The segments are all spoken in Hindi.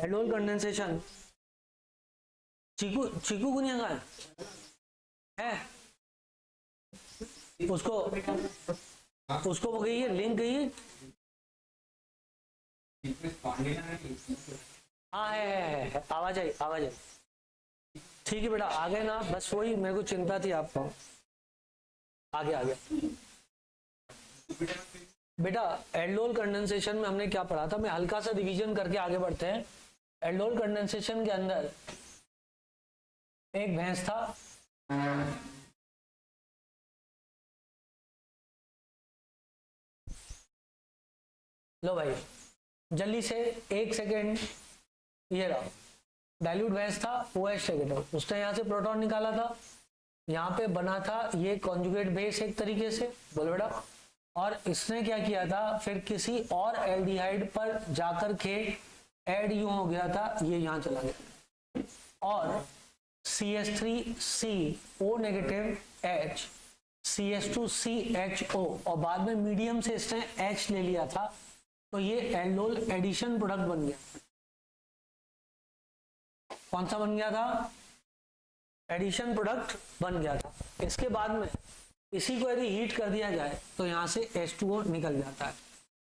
Aldol condensation. चीकू चीकू गुनिया का है उसको वो कहिए लिंक कहिए। हाँ है आवाज आई आवाज आई। ठीक है बेटा आ गए ना, बस वही मेरे को चिंता थी आपको। आ गया बेटा। एल्डोल कंडेंसेशन में हमने क्या पढ़ा था, मैं हल्का सा रिवीजन करके आगे बढ़ते हैं। एल्डोल कंडेंसेशन के अंदर एक भैंस था, लो भाई जल्दी से 1 सेकेंड, ये रहा डाइल्यूट भैंस था OH नेगेटिव, उसने यहाँ से प्रोटॉन निकाला था, यहाँ पे बना था ये कॉन्जुगेट बेस एक तरीके से, बोलो बेटा। और इसने क्या किया था, फिर किसी और एल्डिहाइड पर जाकर के ऐड यूं हो गया था, ये यहाँ चला गया और CH3CO नेगेटिव H CH2CHO और बाद में मीडियम से इसने H ले लिया था, तो ये एल्डोल एडिशन प्रोडक्ट बन गया। कौन सा बन गया था, एडिशन प्रोडक्ट बन गया था। इसके बाद में इसी को यदि हीट कर दिया जाए तो यहाँ से H2O निकल जाता है।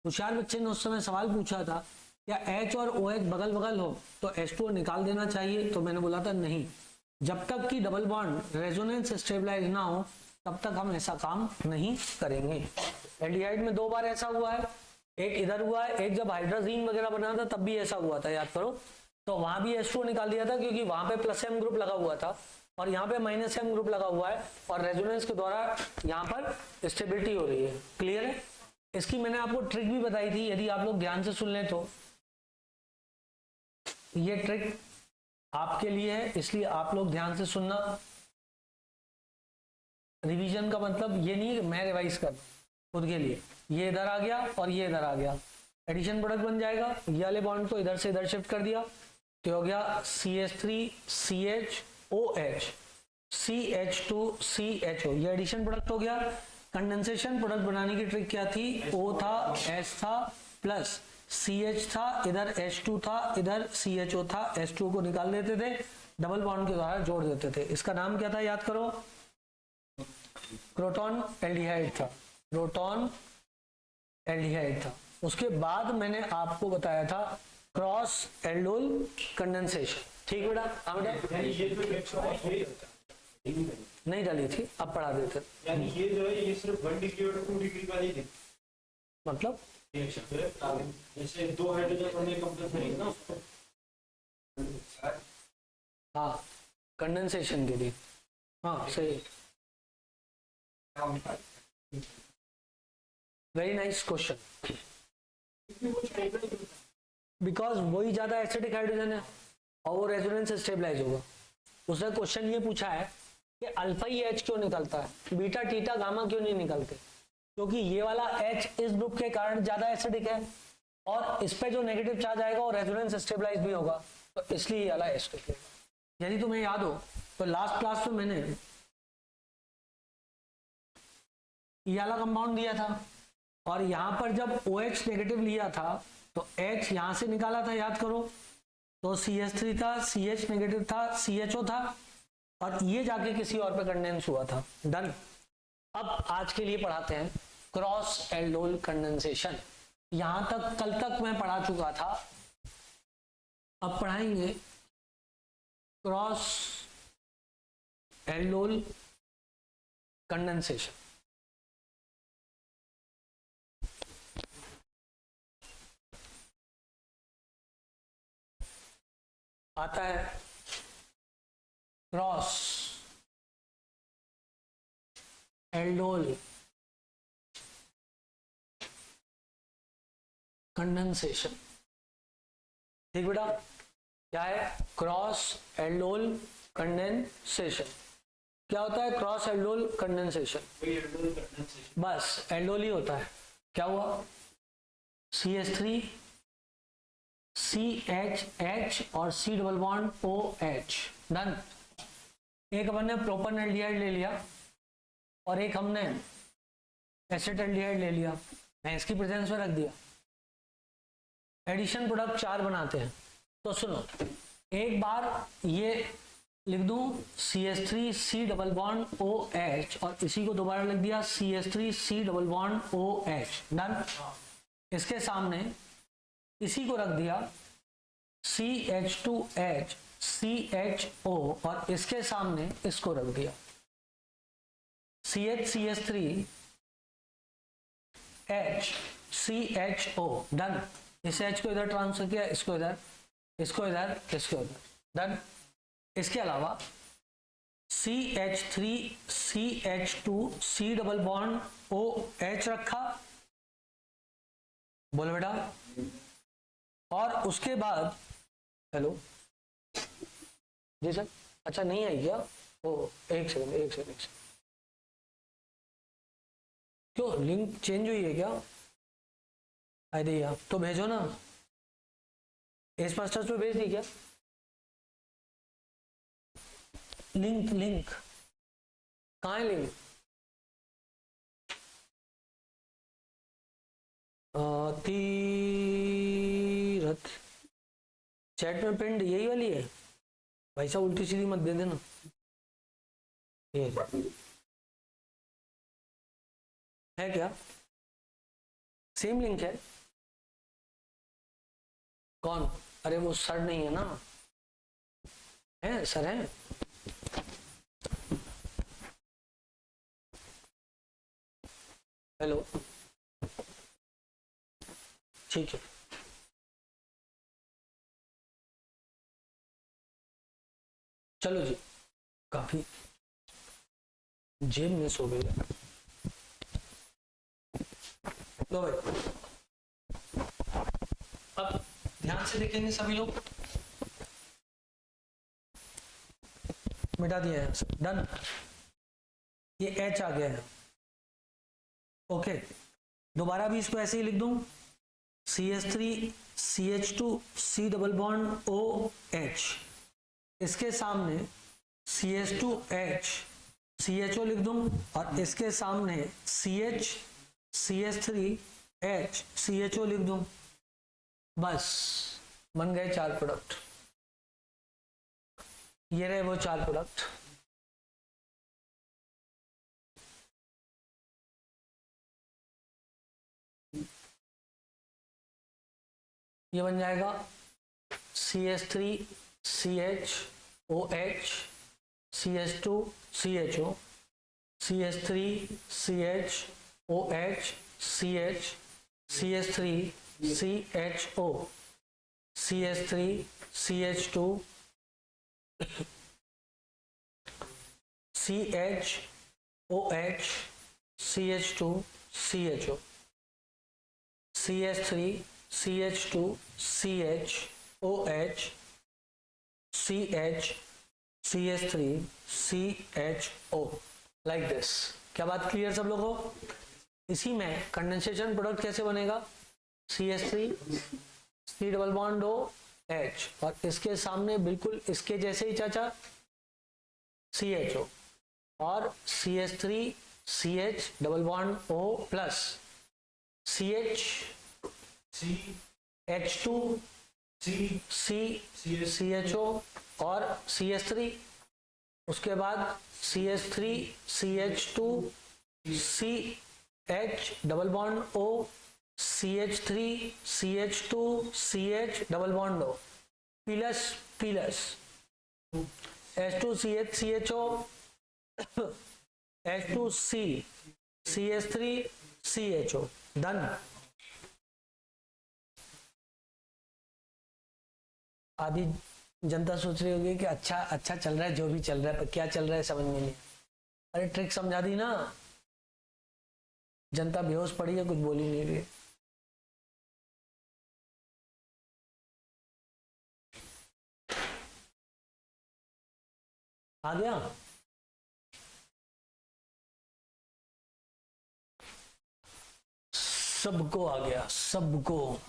होशियार बच्चे ने उस समय सवाल पूछा था क्या H और OH बगल बगल हो तो H2O निकाल देना चाहिए, तो मैंने बोला था नहीं, जब तक कि डबल बॉन्ड रेजोनेंस स्टेबलाइज ना हो तब तक हम ऐसा काम नहीं करेंगे। एल्डिहाइड में 2 बार ऐसा हुआ है, एक इधर हुआ है, एक जब हाइड्रोजीन वगैरह बना था तब भी ऐसा हुआ था, याद करो। तो वहां भी H2O निकाल दिया था क्योंकि वहां पे +M ग्रुप लगा हुआ था और यहाँ पे -M ग्रुप लगा हुआ है और रेजोनेंस के द्वारा यहाँ पर स्टेबिलिटी हो रही है। क्लियर है। इसकी मैंने आपको ट्रिक भी बताई थी, यदि आप लोग ध्यान से सुन लें तो ये ट्रिक आपके लिए है, इसलिए आप लोग ध्यान से सुनना। रिवीजन का मतलब ये नहीं कि मैं रिवाइज कर खुद के लिए, ये इधर आ गया और ये इधर आ गया, एडिशन प्रोडक्ट बन जाएगा। ये वाले बॉन्ड को इधर से इधर शिफ्ट कर दिया तो हो गया CH3CHOH CH2CHO, ये एडिशन प्रोडक्ट हो गया। कंडेंसेशन प्रोडक्ट बनाने की ट्रिक क्या थी, O था S था प्लस CH था, इधर H2 था, इधर CHO था, H2 को निकाल देते थे, डबल बॉन्ड के द्वारा जोड़ देते थे। इसका नाम क्या था, याद करो, प्रोटॉन एल्डिहाइड था, प्रोटॉन एल्डिहाइड था। उसके बाद मैंने आपको बताया था क्रॉस एल्डोल कंडेंसेशन। ठीक बेटा, हाँ बेटा नहीं डाली थी, अब पढ़ा देते। यानी ये जो है ये सिर्फ 1 डिग्री और 2 डिग्री का ही मतलब जैसे 2 हाइड्रोजन होने कंपल्सरी ना, हाँ कंडेंसेशन के लिए, हाँ सही, वेरी नाइस क्वेश्चन। बिकॉज वही ज्यादा एसिडिक हाइड्रोजन है और वो रेजोनेंस स्टेबलाइज होगा। उसने क्वेश्चन ये पूछा है कि अल्फा ही H क्यों निकलता है, बीटा थीटा गामा क्यों नहीं निकलते, क्योंकि ये वाला H इस ग्रुप के कारण ज्यादा एसिडिक है और इस पे जो नेगेटिव चार्ज आएगा वो रेजोनेंस स्टेबलाइज भी होगा, तो इसलिए ये वाला एसिडिक है। यदि तुम्हें याद हो तो लास्ट क्लास में मैंने ये वाला कंपाउंड दिया था और यहाँ पर जब OH नेगेटिव लिया था तो H यहाँ से निकाला था, याद करो, तो CH3 था, CH नेगेटिव था, CHO था और ये जाके किसी और पे कंडेंस हुआ था। डन। अब आज के लिए पढ़ाते हैं क्रॉस एल्डोल कंडेंसेशन। यहां तक कल तक मैं पढ़ा चुका था, अब पढ़ाएंगे क्रॉस एल्डोल कंडेंसेशन। आता है क्रॉस एल्डोल कंडेंसेशन। ठीक बेटा, क्या है क्रॉस एल्डोल कंडेंसेशन? क्या होता है क्रॉस एल्डोल कंडेंसेशन? बस एल्डोल ही होता है। क्या हुआ, CH3 CHH और C double bond OH। Done. एक अपन ने प्रोपन एल्डिहाइड ले लिया और एक हमने एसिड एल्डिहाइड ले लिया, मैं इसकी प्रेजेंस में रख दिया। एडिशन प्रोडक्ट 4 बनाते हैं, तो सुनो, एक बार ये लिख दूं CH3C डबल बॉन्ड OH और इसी को दोबारा लिख दिया CH3C double bond OH। Done. इसके सामने इसी को रख दिया CH2H CHO और इसके सामने इसको रख दिया CH3 H CHO। डन। इस H को इधर ट्रांसफर किया, इसको इधर, इसको इधर, इसको इधर। डन। इसके अलावा CH3 CH2 C double bond OH रखा, बोलो बेटा। और उसके बाद हेलो जी सर, अच्छा नहीं आई क्या? ओ एक सेकंड, एक सेकंड, एक सेकंड। क्यों लिंक चेंज हुई है क्या? अरे यार तो भेजो ना, एस मास्टर्स पे भेज दी क्या लिंक? लिंक कहाँ है लिंक? तीरथ चैट में पिंड यही वाली है भाई साहब, उल्टी सीधी मत दे देना। ये है क्या? सेम लिंक है? कौन? अरे वो सर नहीं है ना? है सर, है। हेलो, ठीक है। चलो जी, काफी जेब में सो गई। लो भाई, अब ध्यान से देखेंगे सभी लोग। मिटा दिया है। डन। ये H आ गया है। ओके, दोबारा भी इसको ऐसे ही लिख दूं CH3 CH2 C double bond OH। इसके सामने CH2H CHO लिख दूं और इसके सामने CH3H CHO लिख दूं। बस बन गए 4 प्रोडक्ट। ये रहे वो 4 प्रोडक्ट। ये बन जाएगा CH3 CHOH CH2 CHO CH3 CHOH CH CH3 CHO CH3 CH2 CHOH CH2 CHO CH3 CH2 CHOH CH CH3 CHO like this. क्या बात क्लियर सब लोगों को? इसी में कंडेंसेशन प्रोडक्ट कैसे बनेगा? CH3 C double bond OH और इसके सामने बिल्कुल इसके जैसे ही चाचा CHO और CH3 CH double bond O plus CH H2 CHO और CH3, उसके बाद CH3 CH2 CH double bond O CH3 CH2 CH double bond O plus plus H2CH CHO H2C CH3 CHO। Done. आधी जनता सोच रही होगी कि अच्छा अच्छा चल रहा है, जो भी चल रहा है, पर क्या चल रहा है समझ में नहीं। अरे ट्रिक समझा दी ना, जनता बेहोश पड़ी है, कुछ बोल ही नहीं रही है। आ गया? सबको आ गया, सबको।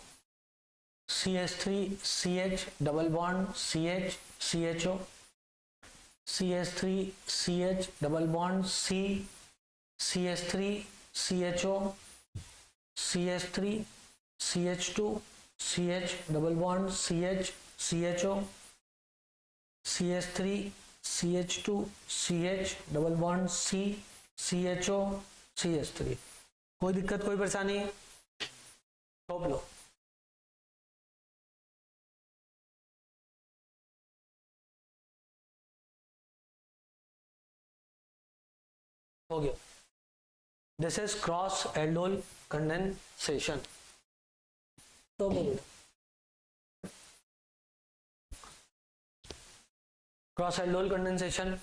CH3 CH double bond CH CHO CH3 CH double bond C CH3 CHO CH3 CH2 CH double bond CH CHO, CH3, CH2, CH double bond C, CHO, CH3। कोई दिक्कत कोई परेशानी? थोप लो। हो गया। This is cross aldol condensation. तो क्रॉस एल्डोल कंडेंसेशन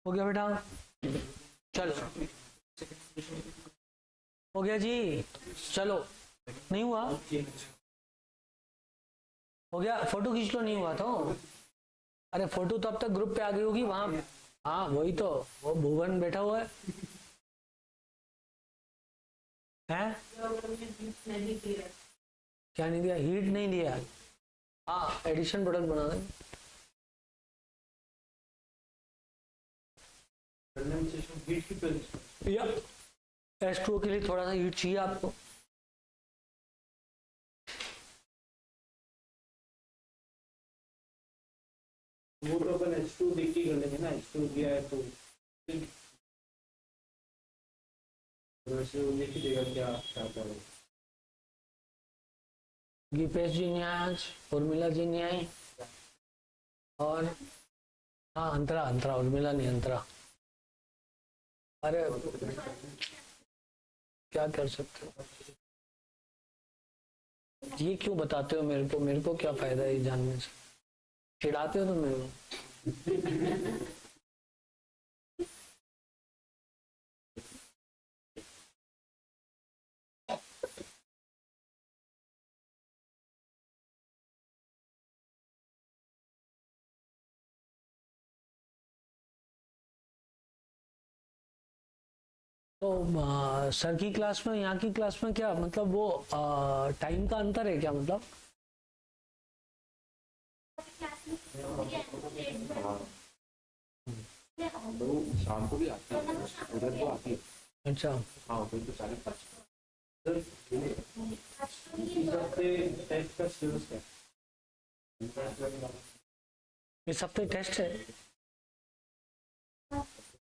हो गया बेटा? चलो हो गया जी, चलो। नहीं हुआ? हो गया, फोटो खींच लो। नहीं हुआ तो अरे फोटो तो अब तक ग्रुप पे आ गई होगी वहां। हाँ वही तो, वो भुवन बैठा हुआ है? क्या नहीं दिया? हीट नहीं दिया। हाँ एडिशन प्रोडक्ट बना दें। या H2O के लिए थोड़ा सा हीट चाहिए आपको। वो तो अपन H2 देख के कर लेंगे ना, H2 दिया है तो वैसे वो लिख ही देगा क्या चाहता है। गीपेश जी नहीं आए आज, उर्मिला जी नहीं आई, और हाँ अंतरा, अंतरा, उर्मिला नहीं, अंतरा। अरे क्या कर सकते हो? ये क्यों बताते हो मेरे को? मेरे को क्या फायदा है ये जानने से? चिढ़ाते हो तुम मेरे को। तो सर की क्लास में यहाँ की क्लास में क्या मतलब, वो टाइम का अंतर है क्या मतलब? तो शाम को भी आती है, उधर तो आती है। अच्छा हाँ उधर तो 4:30। इस हफ्ते टेस्ट का सिलेबस है। इस हफ्ते टेस्ट है?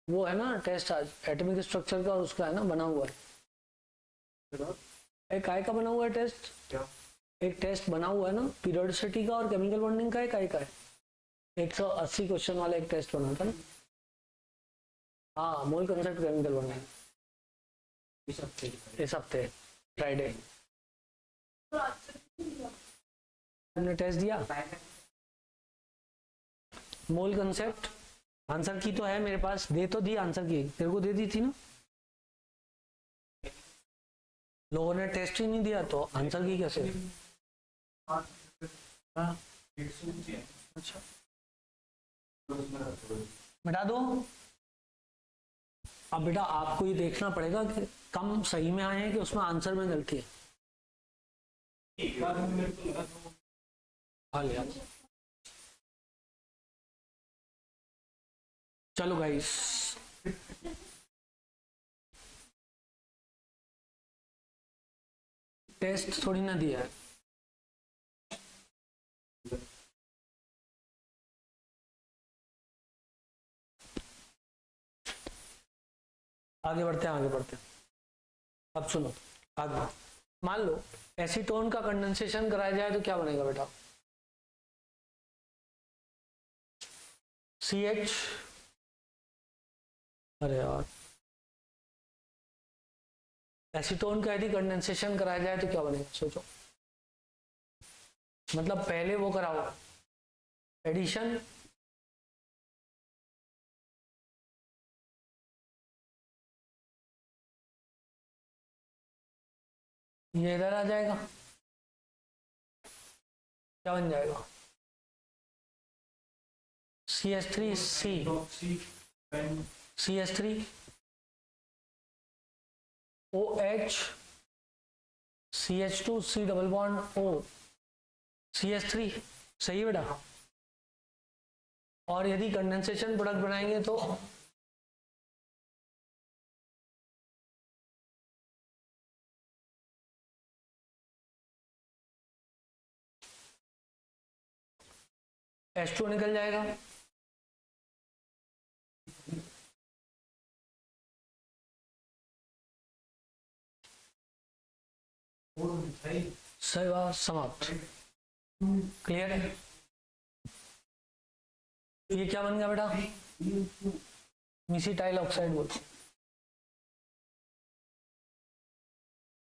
वो है ना टेस्ट आज एटॉमिक स्ट्रक्चर का, उसका है ना बना हुआ है। एक काय का बना हुआ है टेस्ट? क्या? एक टेस्ट बना हुआ है ना पीरियोडिसिटी का और केमिकल बॉन्डिंग का। काय का है? 180 क्वेश्चन वाला एक टेस्ट बना था ना। हाँ मोल कंसेप्ट केमिकल बॉन्डिंग इस हफ्ते फ्राइडे। हमने टेस्ट दिया मोल कंसेप्ट। आंसर की तो है मेरे पास, दे तो दी आंसर की, तेरे को दे दी थी ना। लोगों ने टेस्ट ही नहीं दिया तो आंसर की कैसे? हाँ अच्छा मिटा दो। अब बेटा आपको ये देखना पड़ेगा कि कम सही में आए हैं कि उसमें आंसर में गलती है। हाँ लिया। चलो गाइस, टेस्ट थोड़ी ना दिया है। आगे बढ़ते हैं, आगे बढ़ते हैं। अब सुनो आगे। मान लो एसीटोन का कंडेंसेशन कराया जाए तो क्या बनेगा बेटा? CH, अरे यार एसीटोन का यदि कंडेंसेशन कराया जाए तो क्या बनेगा सोचो। मतलब पहले वो कराओ एडिशन, ये इधर आ जाएगा, क्या बन जाएगा? CH3C, hydroxy bend CH3 OH, CH2 C double bond O, CH3, सही है बेटा। और यदि कंडेंसेशन प्रोडक्ट बनाएंगे तो H2 निकल जाएगा। सेवा समाप्त। क्लियर है? ये क्या बन गया बेटा? मिसिटाइल ऑक्साइड बोलते हैं,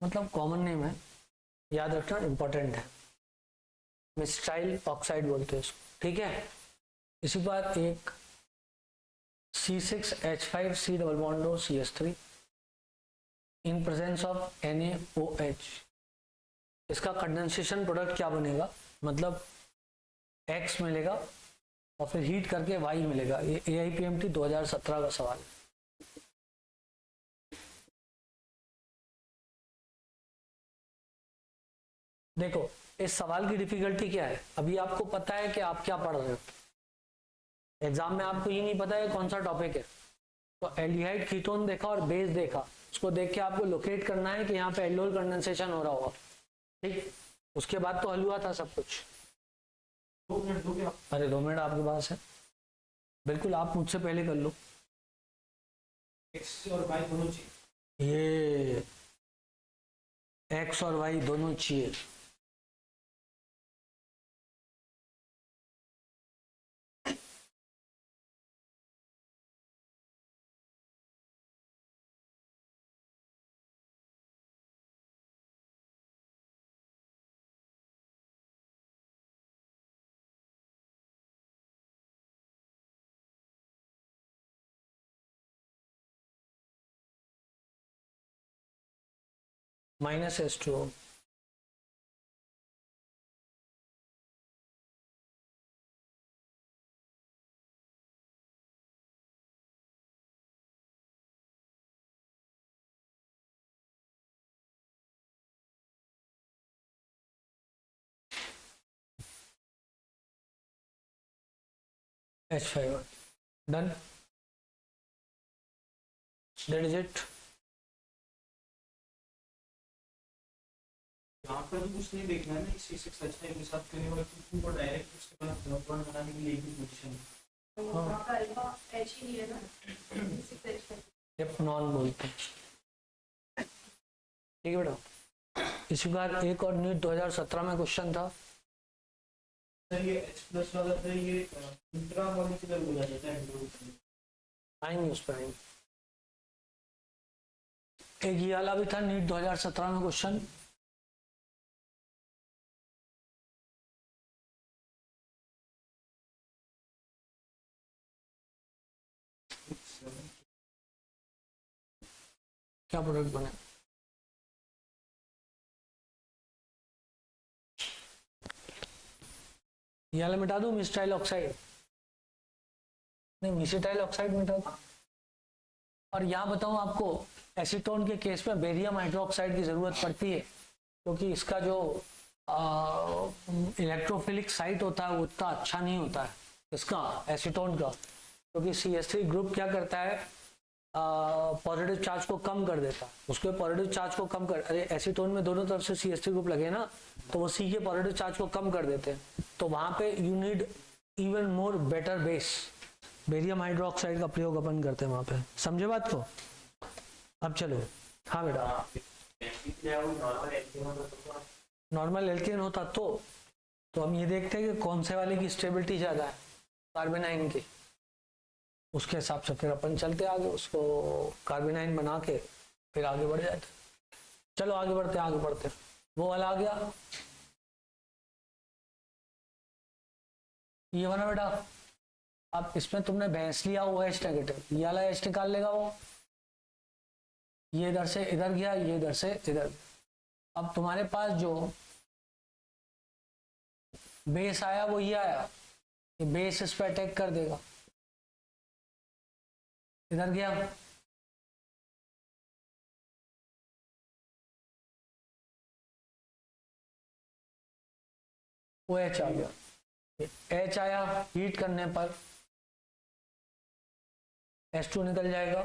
मतलब कॉमन नेम है, याद रखना, इंपॉर्टेंट है। मिसिटाइल ऑक्साइड बोलते हैं इसको, ठीक है। इसी बात एक C6H5C double bond O CH3 in presence of NaOH। इसका कंडेंसेशन प्रोडक्ट क्या बनेगा, मतलब X मिलेगा और फिर हीट करके Y मिलेगा। ये AIPMT 2017 का सवाल है। देखो इस सवाल की डिफिकल्टी क्या है, अभी आपको पता है कि आप क्या पढ़ रहे हो, एग्जाम में आपको ये नहीं पता है कौन सा टॉपिक है। तो एल्डिहाइड कीटोन देखा और बेस देखा, उसको देख के आपको लोकेट करना है कि यहाँ पे एल्डोल कंडेंसेशन हो रहा होगा, ठीक। उसके बाद तो हल हुआ था सब कुछ। 2 मिनट दोगे आप? अरे 2 मिनट आपके पास है, बिल्कुल, आप मुझसे पहले कर लो। X और Y दोनों चाहिए। ये X और Y दोनों चाहिए। -H2O, H5 done, that is it. यहाँ पर भी कुछ नहीं देखना है ना, C6H5 के साथ करने वाले तुमको डायरेक्ट उसके बाद बॉन्ड बनाने के लिए एक ही पोजीशन है। वहाँ का अल्फा H ही नहीं है ना, 6H है। ये नॉन बोलते हैं, ठीक है बेटा। इसी बार एक और नीट 2017 में क्वेश्चन था, सर ये H+ वाला था, ये इंट्रा मॉलिक्यूलर बोला जाता है। आएंगे उस पर आएंगे। एक ये वाला भी था नीट 2017 में क्वेश्चन, क्या प्रोडक्ट बने। ये वाला मिटा दूं, मिस्टाइल ऑक्साइड, नहीं मिसिटाइल ऑक्साइड मिटा दूं। और यहाँ बताऊं आपको, एसीटोन के केस में बेरियम हाइड्रोक्साइड की जरूरत पड़ती है, क्योंकि इसका जो इलेक्ट्रोफिलिक साइट होता है वो उतना अच्छा नहीं होता है इसका, एसीटोन का, क्योंकि CH3 ग्रुप क्या करता है, पॉजिटिव चार्ज को कम कर देता है। उसके पॉजिटिव चार्ज को कम कर, अरे एसीटोन में दोनों तरफ से CH3 ग्रुप लगे ना, तो वो C के पॉजिटिव चार्ज को कम कर देते हैं। तो वहां पे you need even more better base, barium hydroxide का प्रयोग अपन करते हैं वहां पे, समझे बात को। अब चलो, हाँ बेटा, नॉर्मल एल्केन होता तो हम ये देखते हैं कि कौन से वाले की स्टेबिलिटी ज्यादा है, कार्बेनाइन की, उसके हिसाब से फिर अपन चलते आगे, उसको कार्बेनाइन बना के फिर आगे बढ़ जाते। चलो आगे बढ़ते, वो वाला आ गया, ये वाला बेटा। अब इसमें तुमने भैंस लिया OH नेगेटिव, ये वाला H निकाल लेगा वो, ये इधर से इधर गया, ये इधर से इधर। अब तुम्हारे पास जो बेस आया वो ये आया, ये बेस इस पर अटैक कर देगा, इधर गया, वो एच आ गया, एच आया, हीट करने पर H2 निकल जाएगा,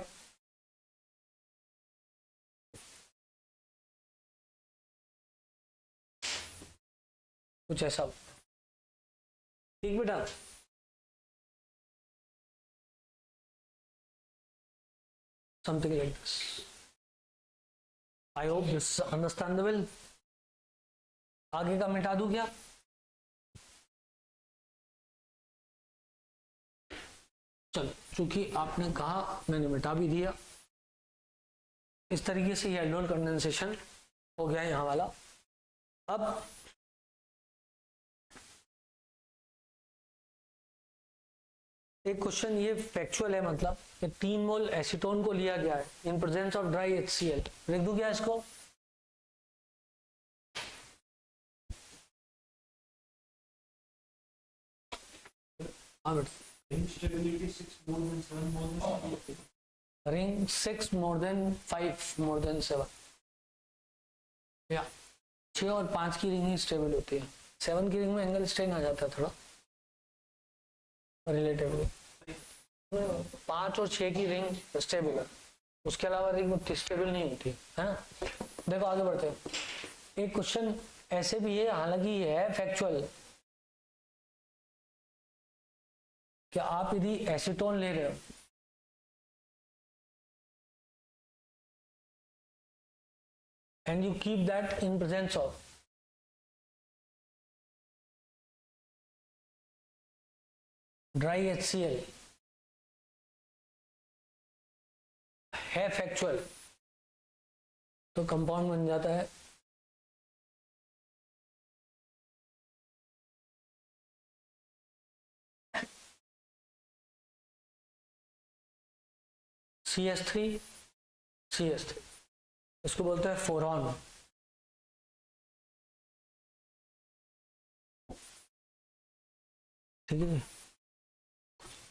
कुछ ऐसा, ठीक बेटा। Something like this, I hope this understandable. आगे का मिटा दूं क्या? चलो, चूंकि आपने कहा मैंने मिटा भी दिया। इस तरीके से ये एल्डोल कंडेंसेशन हो गया यहाँ वाला। अब एक क्वेश्चन ये फैक्चुअल है, मतलब कि 3 मोल एसीटोन को लिया गया है in presence of dry HCl। लिख दूं क्या इसको? हाँ बेटा, Stability 6 more than 7 more than 7. Ring 6 more than 5 more than 7, या 6 और 5 की रिंग ही स्टेबल होती है। 7 की रिंग में एंगल स्ट्रेन आ जाता है थोड़ा रिलेटिवली। 5 और 6 की रिंग स्टेबल है, उसके अलावा रिंग उतनी स्टेबल नहीं होती है ना। देखो आगे बढ़ते हैं। एक क्वेश्चन ऐसे भी है, हालांकि ये है फैक्चुअल, कि आप यदि एसीटोन ले रहे हो and you keep that in presence of dry HCl, है फैक्चुअल, तो कंपाउंड बन जाता है CH3, इसको बोलते हैं फोरॉन। ठीक है जी,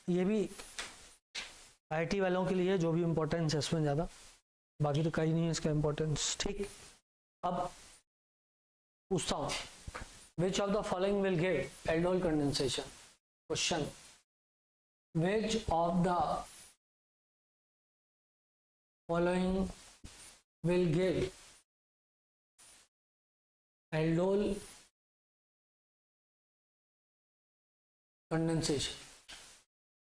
ये भी आईटी वालों के लिए जो भी इम्पोर्टेंस है इसमें ज़्यादा, बाकी तो कहीं नहीं है इसका इम्पोर्टेंस। ठीक, अब पूछता हूँ, which of the following will give aldol condensation? Question, which of the following will give aldol condensation?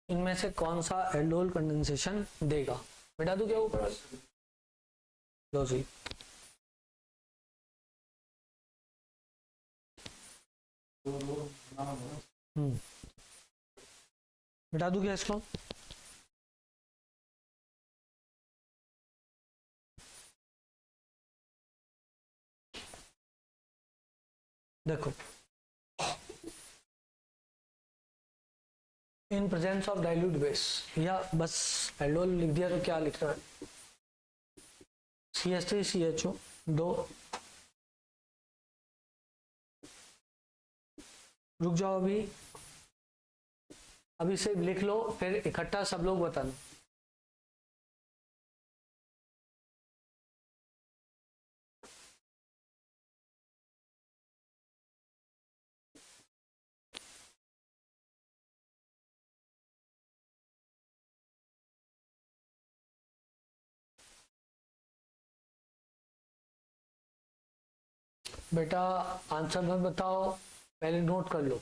इनमें से कौन सा एल्डोल कंडेंसेशन देगा? बेटा तू क्या ऊपर लो जी, बेटा तू क्या इसको? देखो, in presence of dilute base, या बस एल्डोल लिख दिया तो क्या लिखना है? CH3 CHO 2, रुक जाओ अभी से लिख लो, फिर इकट्ठा सब लोग बताना। बेटा आंसर मत बताओ, पहले नोट कर लो।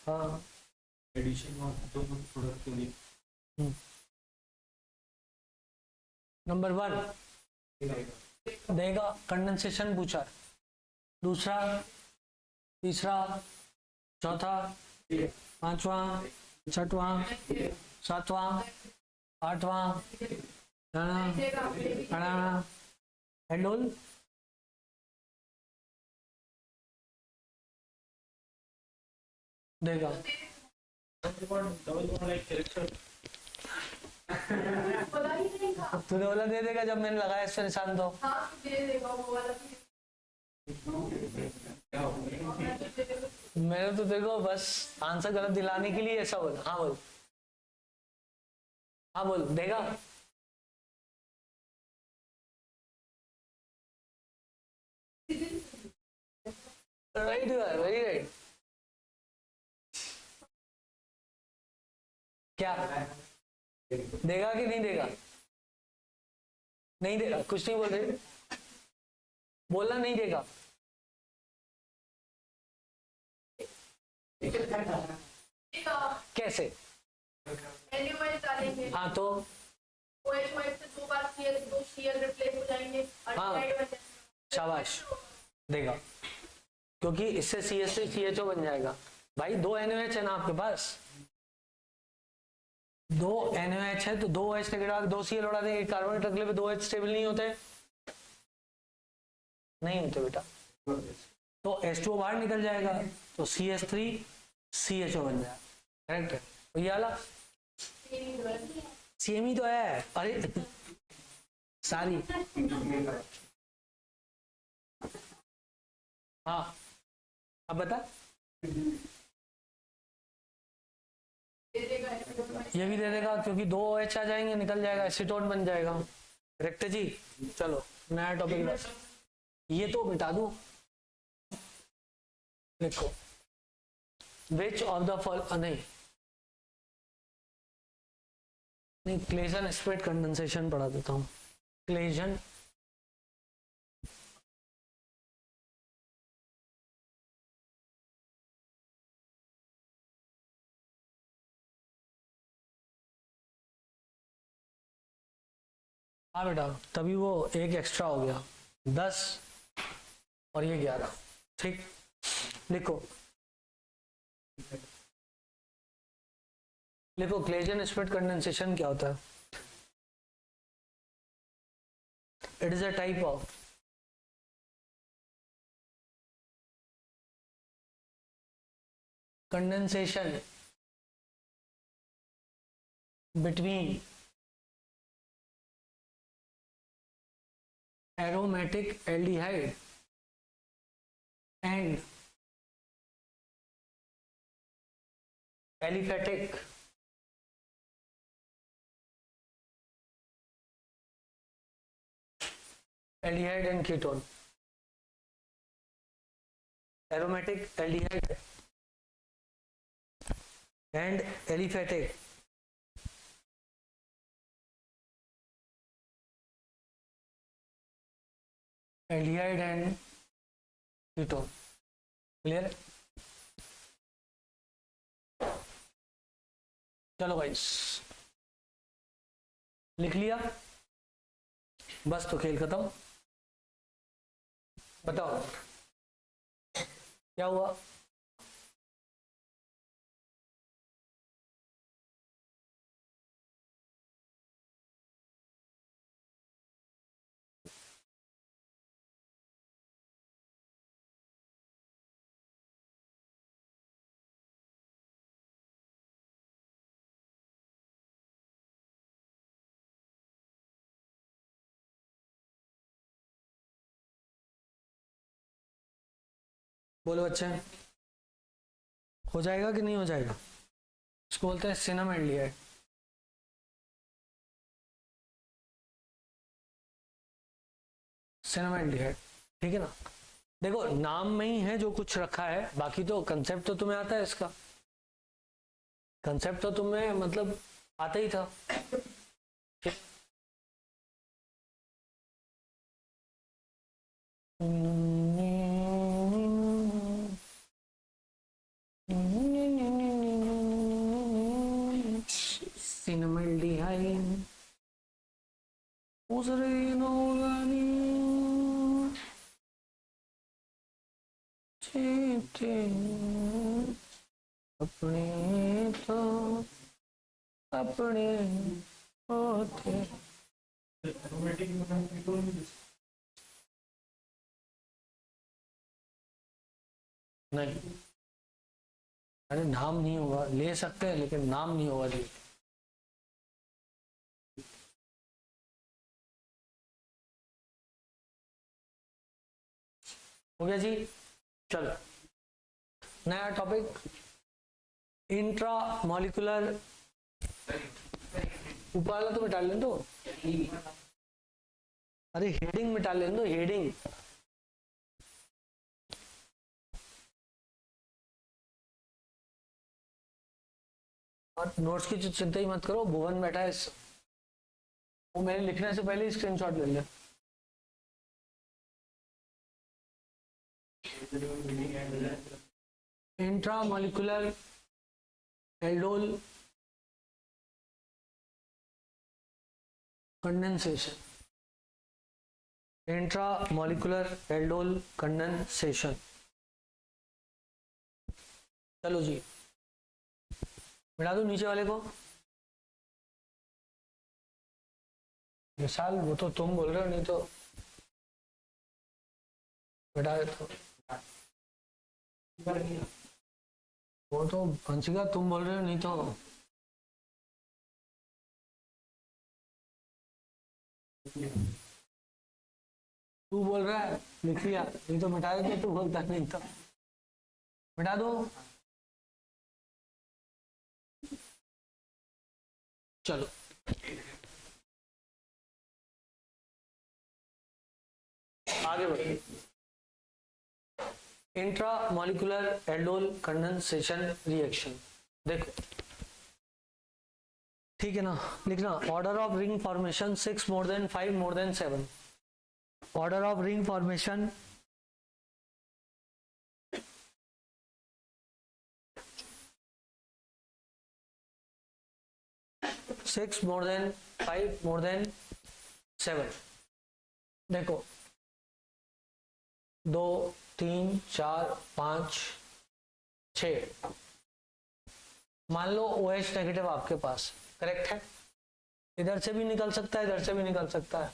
हाँ, एडिशन ऑफ दोनों प्रोडक्ट के लिए नंबर 1 देगा, कंडेंसेशन पूछा है, दूसरा, तीसरा, चौथा, पांचवा, छठवां, सातवां, आठवां, नौवां, हेंडोल देगा। डबल बॉन्ड लाइक कैरेक्टर बोला ही नहीं था। तूने बोला दे देगा जब मैंने लगाया इस पे निशान तो। हाँ दे देगा वो वाला भी। मैंने तो देखो बस आंसर गलत दिलाने के लिए ऐसा बोला। हाँ बोल, हाँ बोल, देगा। Right, very right. क्या देगा कि नहीं देगा? नहीं देगा, कुछ नहीं बोल रहे, बोलना नहीं देगा। देगा। कैसे? एल्यूमाइड डालेंगे। हाँ तो OH वाइट से 2 बार CH 2 Cl रिप्लेस हो जाएंगे। हाँ। अल्डिहाइड बन जाएगा। शाबाश, देगा, क्योंकि इससे CH से CHO बन जाएगा। भाई 2 NaOH है ना आपके पास, 2 NaOH है तो 2 OH निकला 2 Cl उड़ा देंगे। कार्बन के अगले पे 2 H स्टेबल नहीं होते, नहीं होते बेटा, तो H2O बाहर निकल जाएगा तो CH3 CHO बन जाएगा। करेक्ट है। तो ये वाला सेम ही तो है। अरे सारी, हाँ अब बता। दे देगा। ये भी दे देगा क्योंकि 2 OH आ जाएंगे, निकल जाएगा, एसीटोन बन जाएगा। करेक्ट है जी। चलो नया टॉपिक बस, ये तो मिटा दूं। लिखो विच ऑफ द फॉल, नहीं क्लेजन स्प्रेड कंडेंसेशन पढ़ा देता हूँ। क्लेजन हाँ बेटा, तभी वो एक एक्स्ट्रा हो गया, 10 और ये 11। ठीक, लिखो लिखो क्लेजन स्प्रेड कंडेंसेशन क्या होता है? It is a type of condensation between aromatic aldehyde and aliphatic aldehyde and ketone. Aromatic aldehyde and aliphatic aldehyde and ketone. Clear? चलो गाइस, लिख लिया? बस तो खेल खत्म। बताओ क्या हुआ? बोलो बच्चे, हो जाएगा कि नहीं हो जाएगा? इसको बोलते हैं सिनेमेल्डिहाइड। सिनेमेल्डिहाइड, ठीक है ना? देखो नाम में ही है जो कुछ रखा है, बाकी तो कंसेप्ट तो तुम्हें आता है इसका। कंसेप्ट तो तुम्हें मतलब आता ही था। सिनेमेल्डिहाइड अपने तो अपने होते। एरोमेटिक में हम कीटोन नहीं नहीं, अरे नाम नहीं होगा, ले सकते हैं लेकिन नाम नहीं होगा जी। हो गया जी। चलो नया टॉपिक, इंट्रा मॉलिकुलर। ऊपर वाला तो मिटा लें दो, अरे हेडिंग मिटा लें दो, हेडिंग। और नोट्स की चिंता ही मत करो, भुवन बैठा है वो मेरे लिखने से पहले ही स्क्रीनशॉट ले ले। Intramolecular aldol condensation, intramolecular aldol condensation. चलो जी मिटा दो नीचे वाले को। विशाल वो तो तुम बोल रहे हो, नहीं तो मिटा देते हो। वो तो पंचिका तुम बोल रहे हो, नहीं तो तू बोल रहा है, लिख लिया, नहीं तो मिटा देते, तू बोलता नहीं तो मिटा दो। चलो आगे बढ़िए। इंट्रामोलिकुलर एल्डोल कंडेंसेशन रिएक्शन, देखो ठीक है ना, लिखना order of ring formation 6 more than 5 more than 7। Order of ring formation six more than 5 more than 7। देखो 2 3 4 5 6, मान लो OH नेगेटिव आपके पास, करेक्ट है। इधर से भी निकल सकता है, इधर से भी निकल सकता है।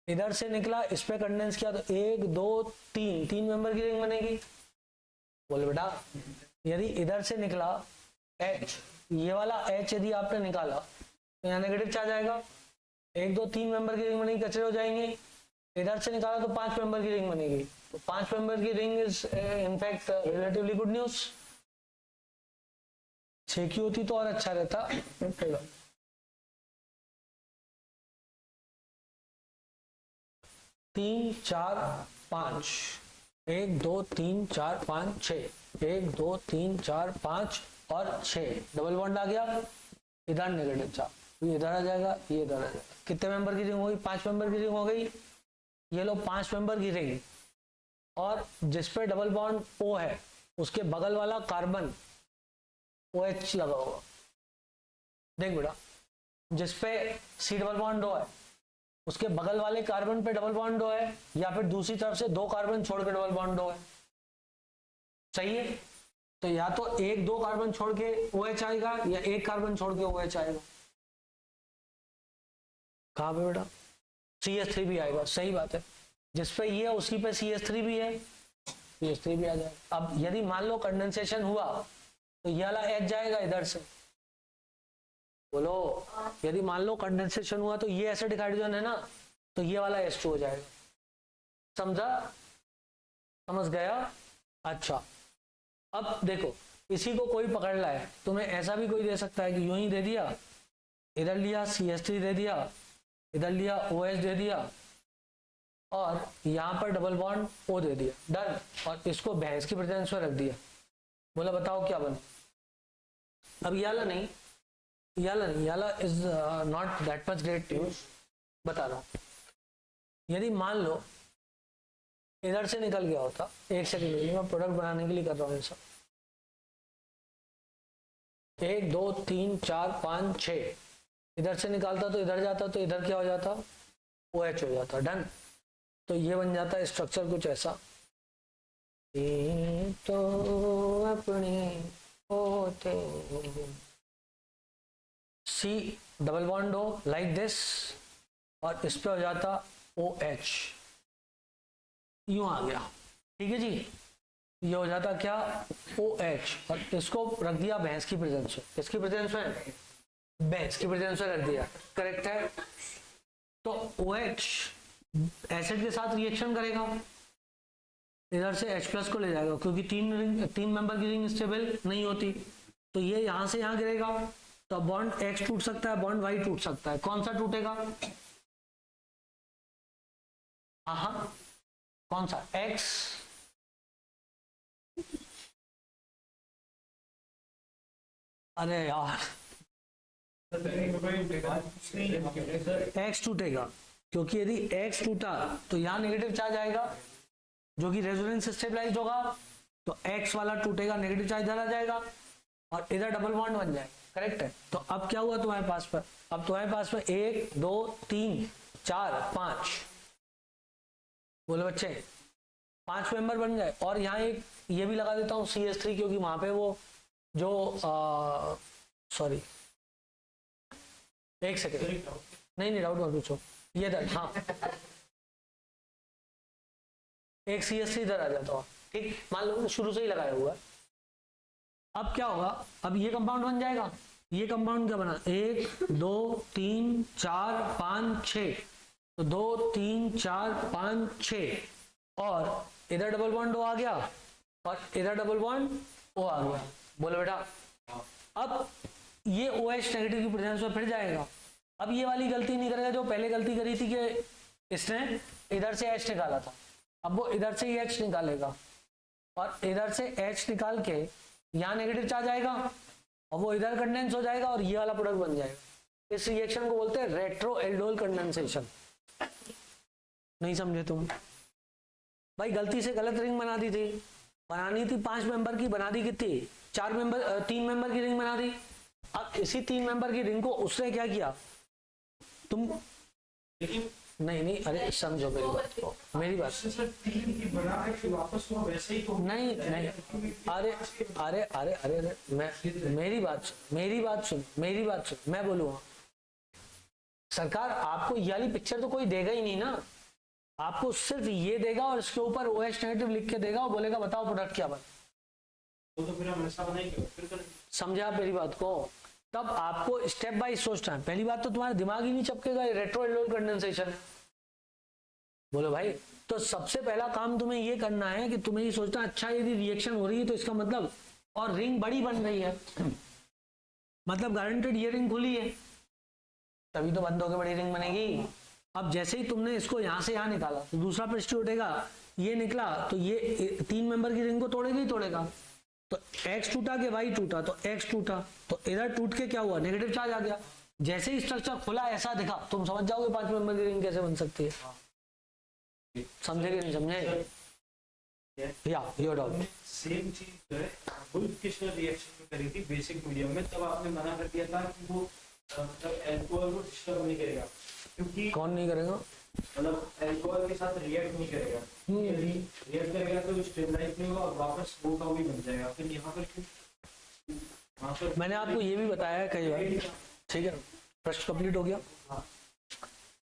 इधर से निकला, इस पे कंडेंस किया तो 1 2 3, 3 मेंबर की रिंग बनेगी। बोले बेटा यदि इधर से निकला H, ये वाला H यदि आपने निकाला तो यहाँ नेगेटिव चार्ज आएगा, 1 2 3 मेंबर की रिंग बनेगी, कचरे हो जाएंगे। इधर से निकाला तो 5 मेंबर की रिंग बनेगी, तो 5 मेंबर की ring is in fact relatively good news. 6 की होती तो और अच्छा रहता। 3 4 5, 1 2 3 4 5 6, 1 2 3 4 5 और 6, डबल बॉन्ड आ गया। इधर नेगेटिव चार्ज, ये इधर आ जाएगा, ये इधर आ जाएगा। कितने मेंबर की रिंग हो गई? 5 मेंबर की रिंग हो गई। ये लो 5 मेंबर की रिंग, और जिस पे डबल बॉन्ड O है उसके बगल वाला कार्बन OH लगा होगा। देख बेटा, जिस पे C डबल बॉन्ड O है उसके बगल वाले कार्बन पे डबल बॉन्ड O है, या फिर दूसरी तरफ से 2 कार्बन छोड़ के डबल बॉन्ड O है। सही है, तो या तो 1 2 कार्बन छोड़ के OH आएगा या 1 कार्बन छोड़ के OH आएगा। कहाँ पे बेटा? CH3 भी आएगा, सही बात है। जिस पे ये है उसी पे CH3 भी है, CH3 भी आ जाएगा। अब यदि मान लो कंडेंसेशन हुआ तो ये वाला H जाएगा इधर से। बोलो, यदि मान लो कंडेंसेशन हुआ तो ये एसिडिक हाइड्रोजन है ना, तो ये वाला H2 हो जाएगा। समझा? समझ गया? अच्छा, अब देखो इसी को कोई पकड़ रहा है, तुम्हें ऐसा भी कोई दे सकता है कि यूं ही दे दिया, इधर लिया CH3 दे दिया, इधर लिया OH दे दिया, और यहाँ पर डबल बॉन्ड O दे दिया, डन। और इसको भैंस की प्रेजेंस में रख दिया। बोला बताओ क्या बने? अब याला नहीं, याला is not that much great news. बता रहा हूँ, यदि मान लो इधर से निकल गया होता, एक सेकंड मैं प्रोडक्ट बनाने के लिए कर रहा हूँ, सब 1 2 3 4 5 6, इधर से निकालता तो इधर जाता, तो इधर क्या हो जाता? OH हो जाता, डन। तो ये बन जाता है स्ट्रक्चर कुछ ऐसा। तो अपने होते सी डबल बॉन्ड हो लाइक दिस और इस पे हो जाता OH, यूं आ गया, ठीक है जी। ये हो जाता क्या OH और इसको रख दिया भैंस की प्रेजेंस में, किसकी प्रेजेंस में, भैंस की प्रेजेंस में रख दिया, करेक्ट है। तो OH एसिड के साथ रिएक्शन करेगा, इधर से H+ को ले जाएगा क्योंकि तीन मेंबर की रिंग स्टेबल नहीं होती, तो ये यहां से यहां गिरेगा, तो बॉन्ड X टूट सकता है, बॉन्ड Y टूट सकता है, कौन सा टूटेगा, हाँ कौन सा, X। अरे यार X टूटेगा क्योंकि यदि X टूटा तो यहाँ नेगेटिव चार्ज आएगा जो कि रेजोनेंस स्टेबलाइज होगा, तो X वाला टूटेगा, नेगेटिव चार्ज इधर आ जाएगा और इधर डबल बॉन्ड बन जाएगा, करेक्ट है। तो अब क्या हुआ तुम्हारे पास पर, अब तुम्हारे पास में 1 2 3 4 5, बोलो बच्चे 5 मेंबर बन गए। और यहाँ एक ये भी लगा देता हूँ CH3 क्योंकि वहां पे वो जो सॉरी एक सेकेंड, नहीं डाउट मत पूछो, ये दर हाँ एक CH3 इधर आ जाता हो, ठीक, मान लो शुरू से ही लगाया हुआ है। अब क्या होगा, अब ये कंपाउंड बन जाएगा, ये कंपाउंड क्या बना 1 2 3 4 5 6, तो 2 3 4 5 6 और इधर डबल बॉन्ड O आ गया और इधर डबल बॉन्ड O आ गया, बोलो बेटा। अब ये OH नेगेटिव की प्रेजेंस में फिर जाएगा, अब ये वाली गलती नहीं करेगा जो पहले गलती करी थी कि इसने इधर से H निकाला था, अब वो इधर से ही H निकालेगा और इधर से H निकाल के यहाँ नेगेटिव चार्ज आएगा और वो इधर कंडेंस हो जाएगा और ये वाला प्रोडक्ट बन जाएगा। इस रिएक्शन को बोलते हैं रेट्रो एल्डोल कंडेंसेशन। नहीं समझे तुम भाई, गलती से गलत रिंग बना दी थी, बनानी थी 5 मेंबर की, बना दी कितनी 3 मेंबर की रिंग बना दी। अब इसी 3 मेंबर की रिंग को उसने क्या किया, तुम लेकिन नहीं अरे समझो मेरी बात को, मेरी बात नहीं अरे मेरी बात सुन, मैं बोलूँगा सरकार आपको ये वाली पिक्चर तो कोई देगा ही नहीं ना, आपको सिर्फ ये देगा और इसके ऊपर OH नेगेटिव लिख के देगा और बोलेगा बताओ प्रोडक्ट क्या बना, तो फिर हम ऐसा बनाएंगे फिर समझे आप मेरी बात को। तब आपको स्टेप बाय सोचना है। पहली बात तो तुम्हारा दिमाग ही नहीं चपकेगा, रेट्रो एल्डोल कंडेंसेशन है, बोलो भाई। तो सबसे पहला काम तुम्हें ये करना है कि तुम्हें ये सोचना, अच्छा यदि रिएक्शन हो रही है तो इसका मतलब, और रिंग बड़ी बन रही है मतलब गारंटेड ये रिंग खुली है, तभी तो बंद होकर बड़ी रिंग बनेगी। अब जैसे ही तुमने इसको यहाँ से यहाँ निकाला तो दूसरा पृष्ठ उठेगा, ये निकला तो ये 3 मेंबर की रिंग को तोड़ेगा ही तोड़ेगा। तो X टूटा के Y टूटा, तो X टूटा तो इधर टूट के क्या हुआ, नेगेटिव चार्ज आ गया। जैसे ही स्ट्रक्चर खुला ऐसा दिखा, तुम समझ जाओगे 5 मेंबर की रिंग कैसे बन सकती है। समझे कि नहीं समझे? या योर डाउट। सेम चीज जो है वुल्फ-किशनर रिएक्शन में करी थी बेसिक मीडियम में, तब आपने मना कर दिया था कि वो मतलब अल्कोहल को डिस्टर्ब नहीं करेगा, क्योंकि कौन नहीं करेगा, मतलब अल्कोहल के साथ रिएक्ट नहीं करेगा, यदि रिएक्ट करेगा तो स्टेबलाइज नहीं होगा और वापस वो का वही बन जाएगा। फिर यहाँ पर क्यों, मैंने आपको ये भी बताया है कई बार, ठीक है, प्रश्न कंप्लीट हो गया।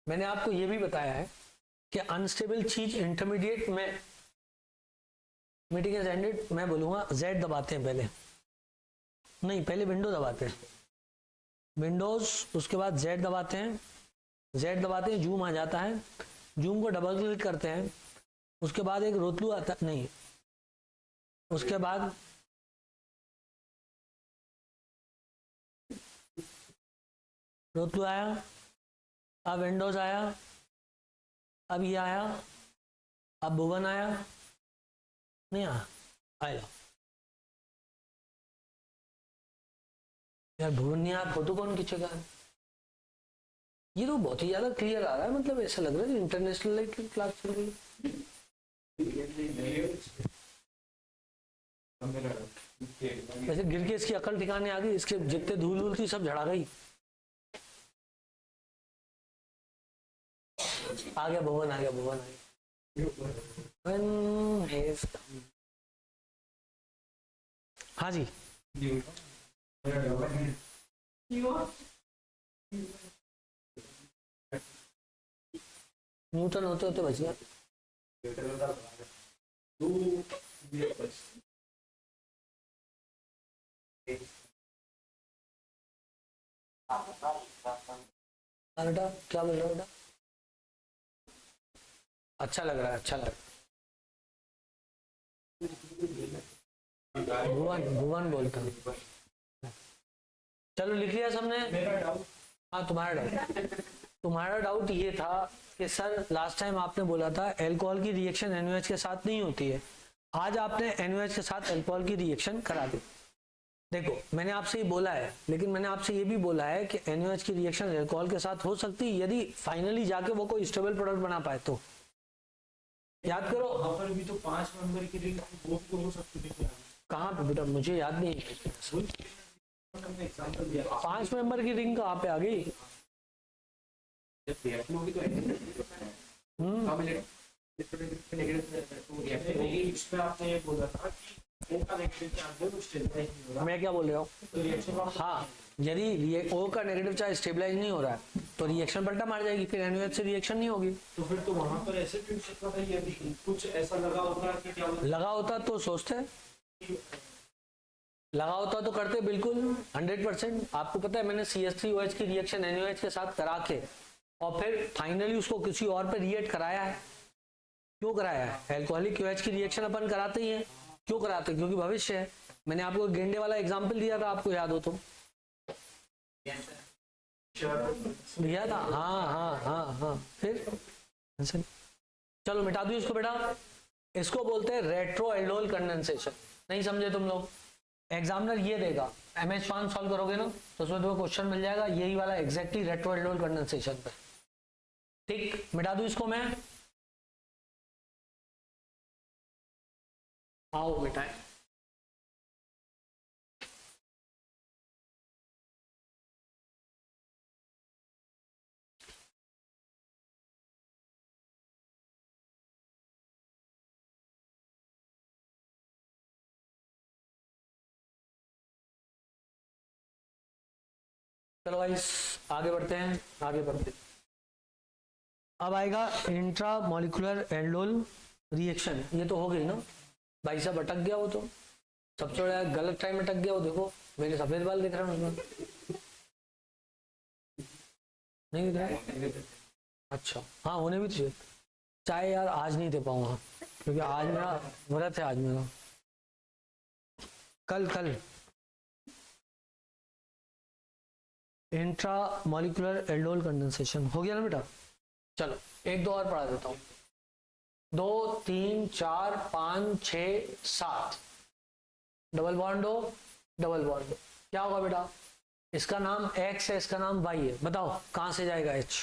मैंने आपको ये भी बताया है कि अनस्टेबल चीज इंटरमीडिएट में मीटिंग इज एंडेड, मैं बोलूँगा Z दबाते हैं पहले, नहीं पहले विंडो दबाते हैं, विंडोज, उसके बाद Z दबाते हैं, Z दबाते हैं, जूम आ जाता है, जूम को डबल क्लिक करते हैं, उसके बाद एक रोतलू आता नहीं, उसके बाद रोतलू आया, अब विंडोज आया, अब ये आया, अब भुवन आया, नहीं आया यार, भुवन नहीं आया, फोटो कौन खींचेगा। ये तो बहुत ही ज्यादा क्लियर आ रहा है, मतलब ऐसा लग रहा है इंटरनेशनल लेवल की क्लास चल रही है। वैसे गिर के इसकी अकल ठिकाने आ गई, इसके जितने धूल धूल थी सब झड़ा गई। आ गया भुवन, आ गया भुवन, आ गया। हाँ जी न्यूटन होते होते बच गया। बेटा क्या बोल रहा है बेटा? अच्छा लग रहा है, अच्छा लग रहा है। भुवन भुवन बोलता हूँ। चलो लिख लिया सबने? हाँ तुम्हारा डाउट ये था कि सर लास्ट टाइम आपने बोला था अल्कोहल की रिएक्शन NaOH के साथ नहीं होती है, आज आपने NaOH के साथ अल्कोहल की रिएक्शन करा दी। देखो मैंने आपसे ये बोला है, लेकिन मैंने आपसे ये भी बोला है कि NaOH की रिएक्शन अल्कोहल के साथ हो सकती है यदि फाइनली जाके वो कोई स्टेबल प्रोडक्ट बना पाए तो। याद करो वहाँ पर भी तो 5 मेंबर की रिंग वो भी तो हो सकती है। कहाँ पे बेटा, मुझे याद नहीं है। एग्जांपल दिया 5 मेंबर की रिंग कहाँ पे आ गई? जब रिएक्शन होगी तो इस पे आपने ये बोला था कि O का नेगेटिव चार्ज है वो स्टेबलाइज नहीं हो रहा, मैं क्या बोल रहा हूँ? तो रिएक्शन हाँ, यदि O का नेगेटिव चार्ज स्टेबलाइज नहीं हो रहा है तो रिएक्शन पलटा मार जाएगी, फिर NaOH से रिएक्शन नहीं होगी। तो फिर तो वहाँ पर ऐसे भी हो सकता था, यदि कुछ ऐसा लगा होता कि क्या लगा होता तो सोचते, लगा होता तो करते बिल्कुल 100%। आपको पता है मैंने CH3OH की रिएक्शन NaOH के साथ करा के और फिर फाइनली उसको किसी और पे रिएक्ट कराया है। क्यों कराया है? अल्कोहलिक OH की रिएक्शन अपन कराते ही हैं। क्यों कराते हैं? क्योंकि भविष्य है। मैंने आपको गेंडे वाला एग्जाम्पल दिया था, आपको याद हो तो दिया था। हाँ फिर चलो मिटा दो इसको बेटा। इसको बोलते हैं रेट्रो एल्डोल कंडेंसेशन। नहीं समझे तुम लोग? एग्जामिनर ये देगा, MH5 सॉल्व करोगे ना तो उसमें तुम्हें क्वेश्चन मिल जाएगा यही वाला एग्जैक्टली रेट्रो एल्डोल कंडेंसेशन पे। ठीक, मिटा दूं इसको मैं? आओ मिटाए। चलो गाइस आगे बढ़ते हैं, आगे बढ़ते हैं। अब आएगा इंट्रा मॉलिक्यूलर एल्डोल रिएक्शन। ये तो हो गई ना भाई साहब, अटक गया वो तो सबसे बड़ा गलत टाइम अटक गया वो। देखो मेरे सफेद बाल दिख रहे हैं उसमें, नहीं दिख रहा? अच्छा हाँ होने भी चाहिए। चाहे यार आज नहीं दे पाऊंगा क्योंकि आज मेरा व्रत है, आज मेरा कल इंट्रा मॉलिक्यूलर एल्डोल कंडेंसेशन हो गया ना बेटा। चलो एक दो और पढ़ा देता हूँ। 2 3 4 5 6 7 डबल बॉन्ड हो, डबल बॉन्ड हो, क्या होगा बेटा? इसका नाम X है, इसका नाम Y है। बताओ कहां से जाएगा H?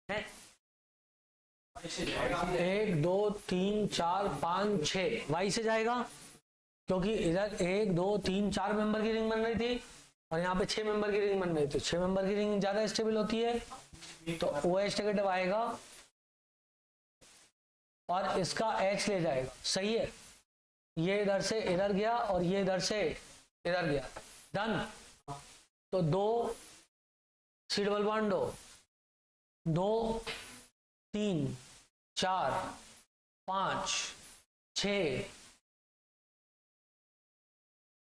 है 1 2 3 4 5 6 Y से जाएगा क्योंकि इधर 1 2 3 4 मेंबर की रिंग बन रही थी और यहाँ पे 6 मेंबर की रिंग बन रही थी। 6 मेंबर की रिंग ज्यादा स्टेबल होती है तो OH नेगेटिव आएगा और इसका H ले जाएगा। सही है, ये इधर से इधर गया और ये इधर से इधर गया। डन। तो 2 C डबल बॉन्ड हो, 2 3 4 5 6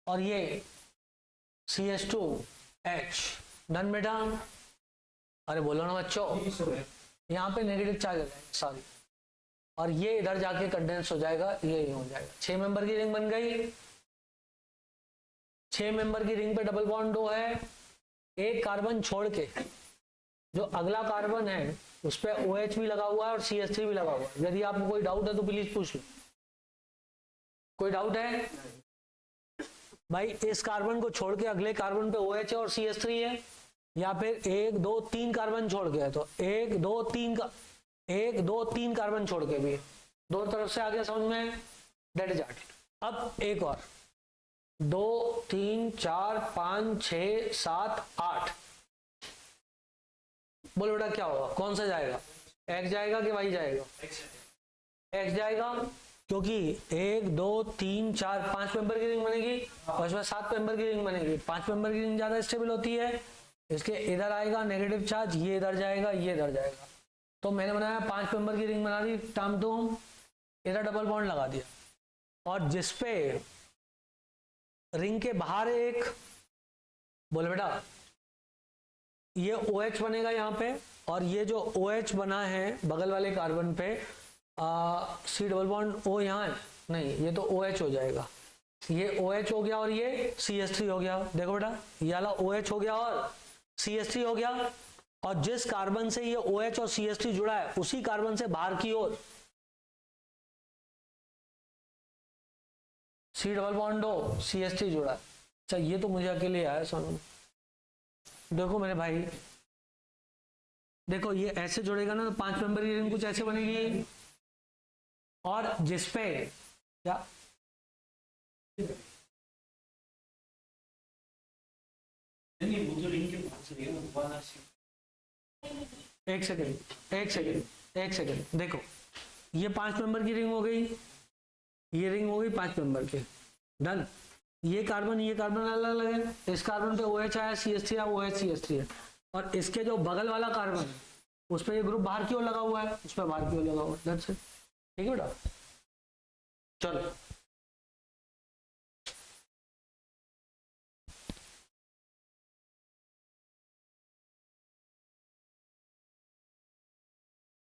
और ये CH2H। डन बेटा? अरे बोलो ना बच्चों, यहाँ पे नेगेटिव चार्ज हो जाएगा सॉरी, और ये इधर जाके कंडेंस हो जाएगा, ये हो जाएगा। 6 मेंबर की रिंग बन गई। 6 मेंबर की रिंग पे डबल बॉन्ड दो है, एक कार्बन छोड़ के जो अगला कार्बन है उस पे OH भी लगा हुआ है और CH3 भी लगा हुआ है। यदि आपको कोई डाउट है तो प्लीज पूछ लो। कोई डाउट है भाई? इस कार्बन को छोड़ के अगले कार्बन पे OH है और CH3 है, या फिर 1 2 3 कार्बन छोड़ के है तो 1 2 3 कार्बन छोड़ के भी दोनों तरफ से आगे समझ में? डेट जाट। अब एक और 2 3 4 5 6 7 8 बोलो बेटा क्या होगा? कौन सा जाएगा? X जाएगा कि Y जाएगा? X जाएगा। क्योंकि 1 2 3 4 5 मेंबर की रिंग बनेगी और इसमें 7 मेंबर की रिंग बनेगी। 5 मेंबर की रिंग ज्यादा स्टेबल होती है, इसके इधर आएगा नेगेटिव चार्ज, ये इधर जाएगा, ये इधर जाएगा। तो मैंने बनाया 5 मेंबर की रिंग बना दी टर्म टू, इधर डबल बॉन्ड लगा दिया और जिसपे रिंग के बाहर एक, बोले बेटा, ये OH बनेगा यहाँ पे और ये जो OH बना है बगल वाले कार्बन पे, C डबल बॉन्ड O यहाँ है, नहीं ये तो OH हो जाएगा, ये OH हो गया और ये CH3 हो गया। देखो बेटा, ये वाला OH हो गया और CH3 हो गया, और जिस कार्बन से ये OH और CH3 जुड़ा है उसी कार्बन से बाहर की ओर C double bond O CH3 जुड़ा है। अच्छा, ये तो मुझे अकेले आया समझ में। देखो मेरे भाई, देखो ये ऐसे जुड़ेगा ना तो 5 मेंबर की रिंग कुछ ऐसे बनेगी, और जिसपे क्या, नहीं वो तो रिंग के पास से है वाला सी। एक सेकेंड, देखो ये 5 मेंबर की रिंग हो गई, ये रिंग हो गई 5 मेंबर की, डन। ये कार्बन अलग अलग है, इस कार्बन पे OH आया, CH3 आया, OH CH3 है, और इसके जो बगल वाला कार्बन है उस पर ये ग्रुप बाहर की ओर लगा हुआ है, उस पर बाहर की ओर लगा हुआ है। That's it. ठीक है बेटा, चलो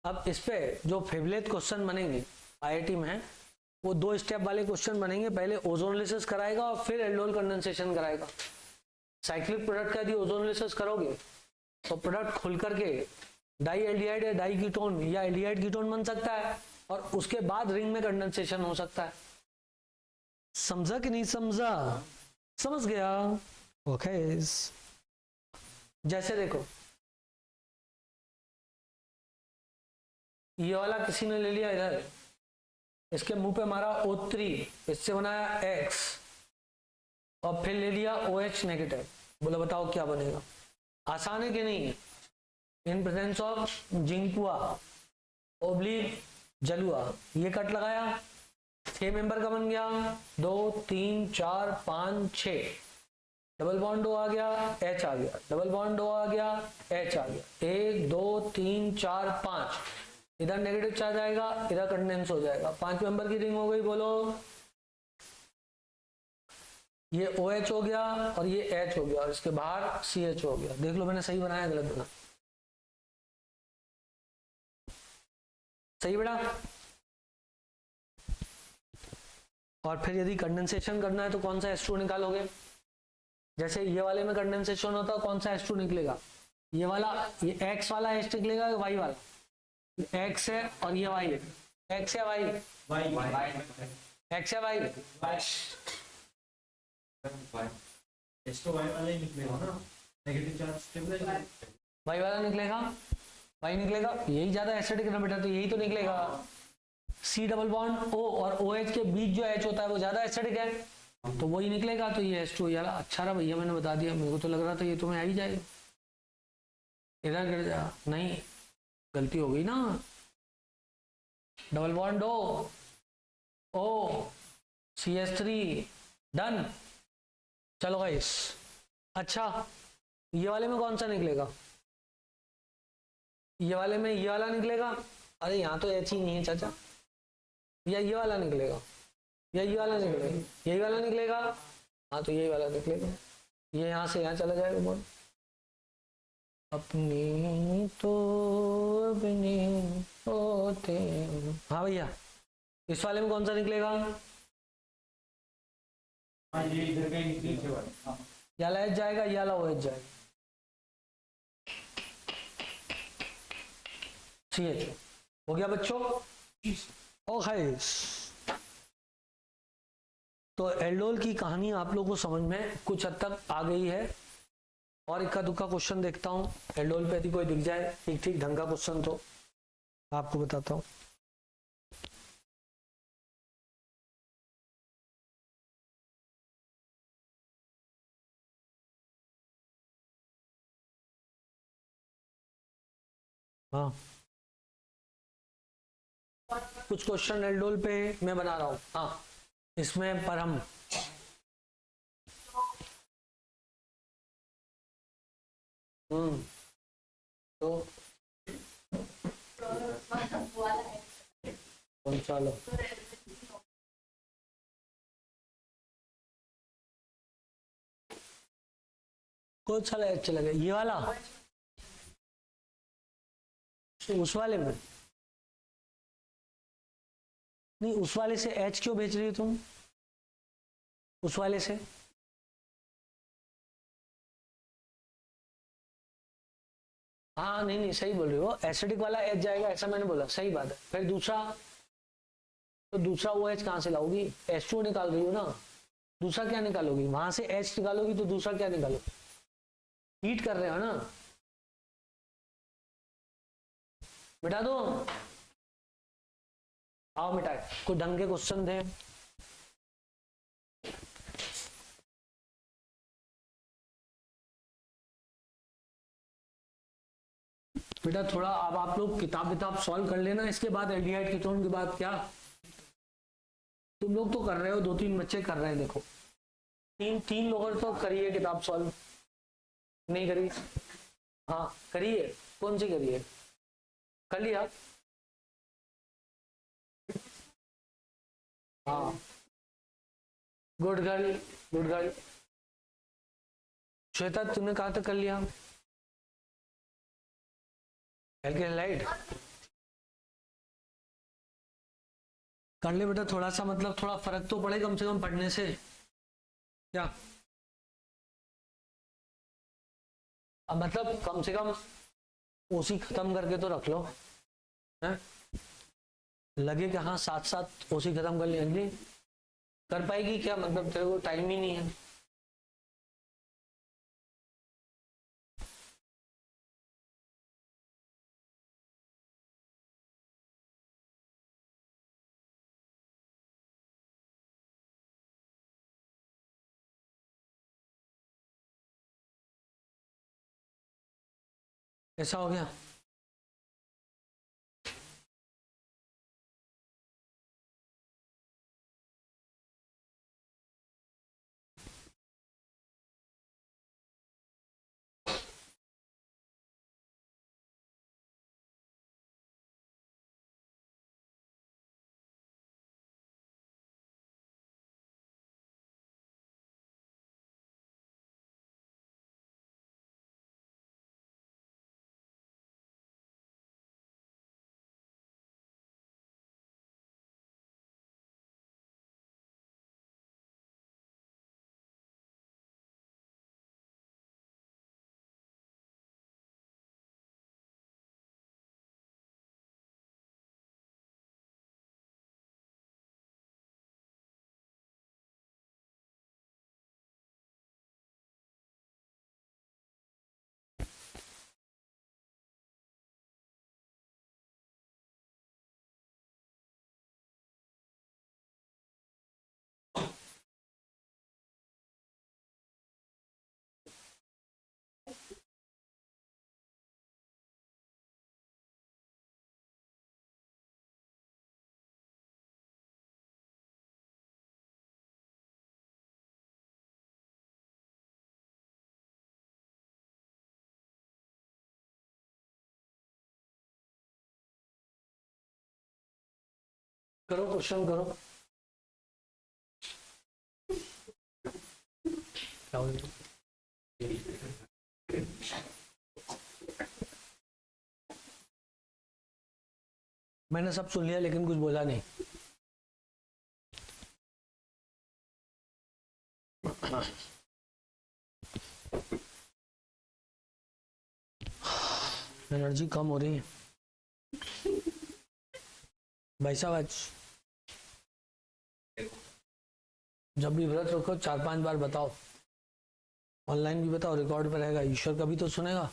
अब इस पे जो फेवरेट क्वेश्चन बनेंगे IIT में, वो 2 स्टेप वाले क्वेश्चन बनेंगे। पहले ओजोनोलिसिस कराएगा और फिर एल्डोल कंडेंसेशन कराएगा। साइक्लिक प्रोडक्ट का यदि ओजोनोलिसिस करोगे तो प्रोडक्ट खुल करके डाई एल्डिहाइड या डाई कीटोन या एल्डिहाइड कीटोन बन सकता है, और उसके बाद रिंग में कंडेंसेशन हो सकता है। समझा कि नहीं समझा? समझ गया? ओके। जैसे देखो, ये वाला किसी ने ले लिया इधर, इसके मुंह पे मारा O3, इससे बनाया X, और फिर ले लिया OH नेगेटिव। बोले बताओ क्या बनेगा? आसान है कि नहीं है? इन प्रेजेंस ऑफ जिंकुआ ओब्लिक जलुआ, ये कट लगाया, 6 मेंबर का बन गया, 2 3 4 5 6, डबल बॉन्ड O आ गया, H आ गया, डबल बॉन्ड O आ गया, H आ गया, 1 2 3 4 5, इधर नेगेटिव चार्ज आएगा, इधर कंडेंस हो जाएगा, 5 मेंबर की रिंग हो गई। बोलो, ये OH हो गया और ये H हो गया और इसके बाहर CH हो गया। देख लो मैंने सही बनाया गलत बना? सही बेटा। और फिर यदि कंडेंसेशन करना है तो कौन सा H2 निकालोगे? जैसे ये वाले में कंडेंसेशन होता है, कौन सा H2 निकलेगा? ये वाला, ये X वाला H निकलेगा, Y वाला? X है और ये Y है। X है Y? X है Y? तो वाई वाला ही निकलेगा ना, नेगेटिव चार्ज स्टेबलाइज Y वाला निकलेगा, Y निकलेगा, यही ज्यादा एसिडिक ना बेटा, तो यही तो निकलेगा। C डबल बॉन्ड O और OH के बीच जो H होता है वो ज्यादा एसिडिक है, तो वही निकलेगा। तो ये H2 यार, अच्छा रहा भैया मैंने बता दिया, मेरे को तो लग रहा था ये तुम्हें आ ही जाएगा। इधर गिर जा, नहीं गलती हो गई ना। Double bond O CH3, done. चलो गाइस, अच्छा ये वाले में कौन सा निकलेगा? ये वाले में ये वाला निकलेगा। अरे यहाँ तो H ही नहीं है चाचा। या ये वाला निकलेगा, या ये वाला निकलेगा, यही वाला निकलेगा। हाँ तो यही वाला निकलेगा, ये यहाँ से यहाँ चला जाएगा। बोल, अपनी तो अपनी होते। हाँ भैया, इस वाले में कौन सा निकलेगा? हाँ ये इधर का ही निकलेगा, या H जाएगा या OH जाएगा। CH हो गया बच्चों। ओके, तो एल्डोल की कहानी आप लोगों को समझ में कुछ हद तक आ गई है। और इक्का दुक्का क्वेश्चन देखता हूँ एल्डोल पे, यदि कोई दिख जाए ठीक ठीक ढंग का क्वेश्चन तो आपको बताता हूँ। हाँ कुछ क्वेश्चन एल्डोल पे मैं बना रहा हूँ। हाँ, इसमें परम तो कौन सा लो? कौन सा अच्छा लगे? ये वाला? उस वाले में नहीं, उस वाले से एच क्यों भेज रही हो तुम? उस वाले से हाँ, नहीं नहीं सही बोल रही हो, एसिडिक वाला एच जाएगा ऐसा मैंने बोला, सही बात है। फिर दूसरा, तो दूसरा वो एच कहाँ से लाओगी? H2O निकाल रही हो ना, दूसरा क्या निकालोगी? वहां से एच निकालोगी तो दूसरा क्या निकालोगी? हीट कर रहे हो ना, मिटा दो। आओ मिटाए, कोई ढंग के क्वेश्चन थे। बेटा थोड़ा अब आप लोग किताब सॉल्व कर लेना, इसके बाद एल्डिहाइड कीटोन के बाद क्या तुम लोग तो कर रहे हो, 2-3 बच्चे कर रहे हैं, देखो तीन लोगों ने तो करी है किताब सॉल्व, नहीं करी? हाँ करिए, कौन सी करिए? कर लिया? हाँ, good girl, good girl. Shweta तुमने कहाँ तक कर लिया? एल्केलाइड कर ले बेटा, थोड़ा सा मतलब थोड़ा फर्क तो पड़े कम से कम पढ़ने से, क्या अब मतलब कम से कम ओसी खत्म करके तो रख लो, है? लगे कि हाँ साथ साथ ओसी खत्म कर लेंगे, कर पाएगी क्या? मतलब तेरे को टाइम ही नहीं है। ऐसा हो गया? करो क्वेश्चन करो। मैंने सब सुन लिया लेकिन कुछ बोला नहीं। एनर्जी कम हो रही है भाई साहब। आज जब भी व्रत रखो 4-5 बार बताओ, ऑनलाइन भी बताओ, रिकॉर्ड पर रहेगा, ईश्वर कभी तो सुनेगा।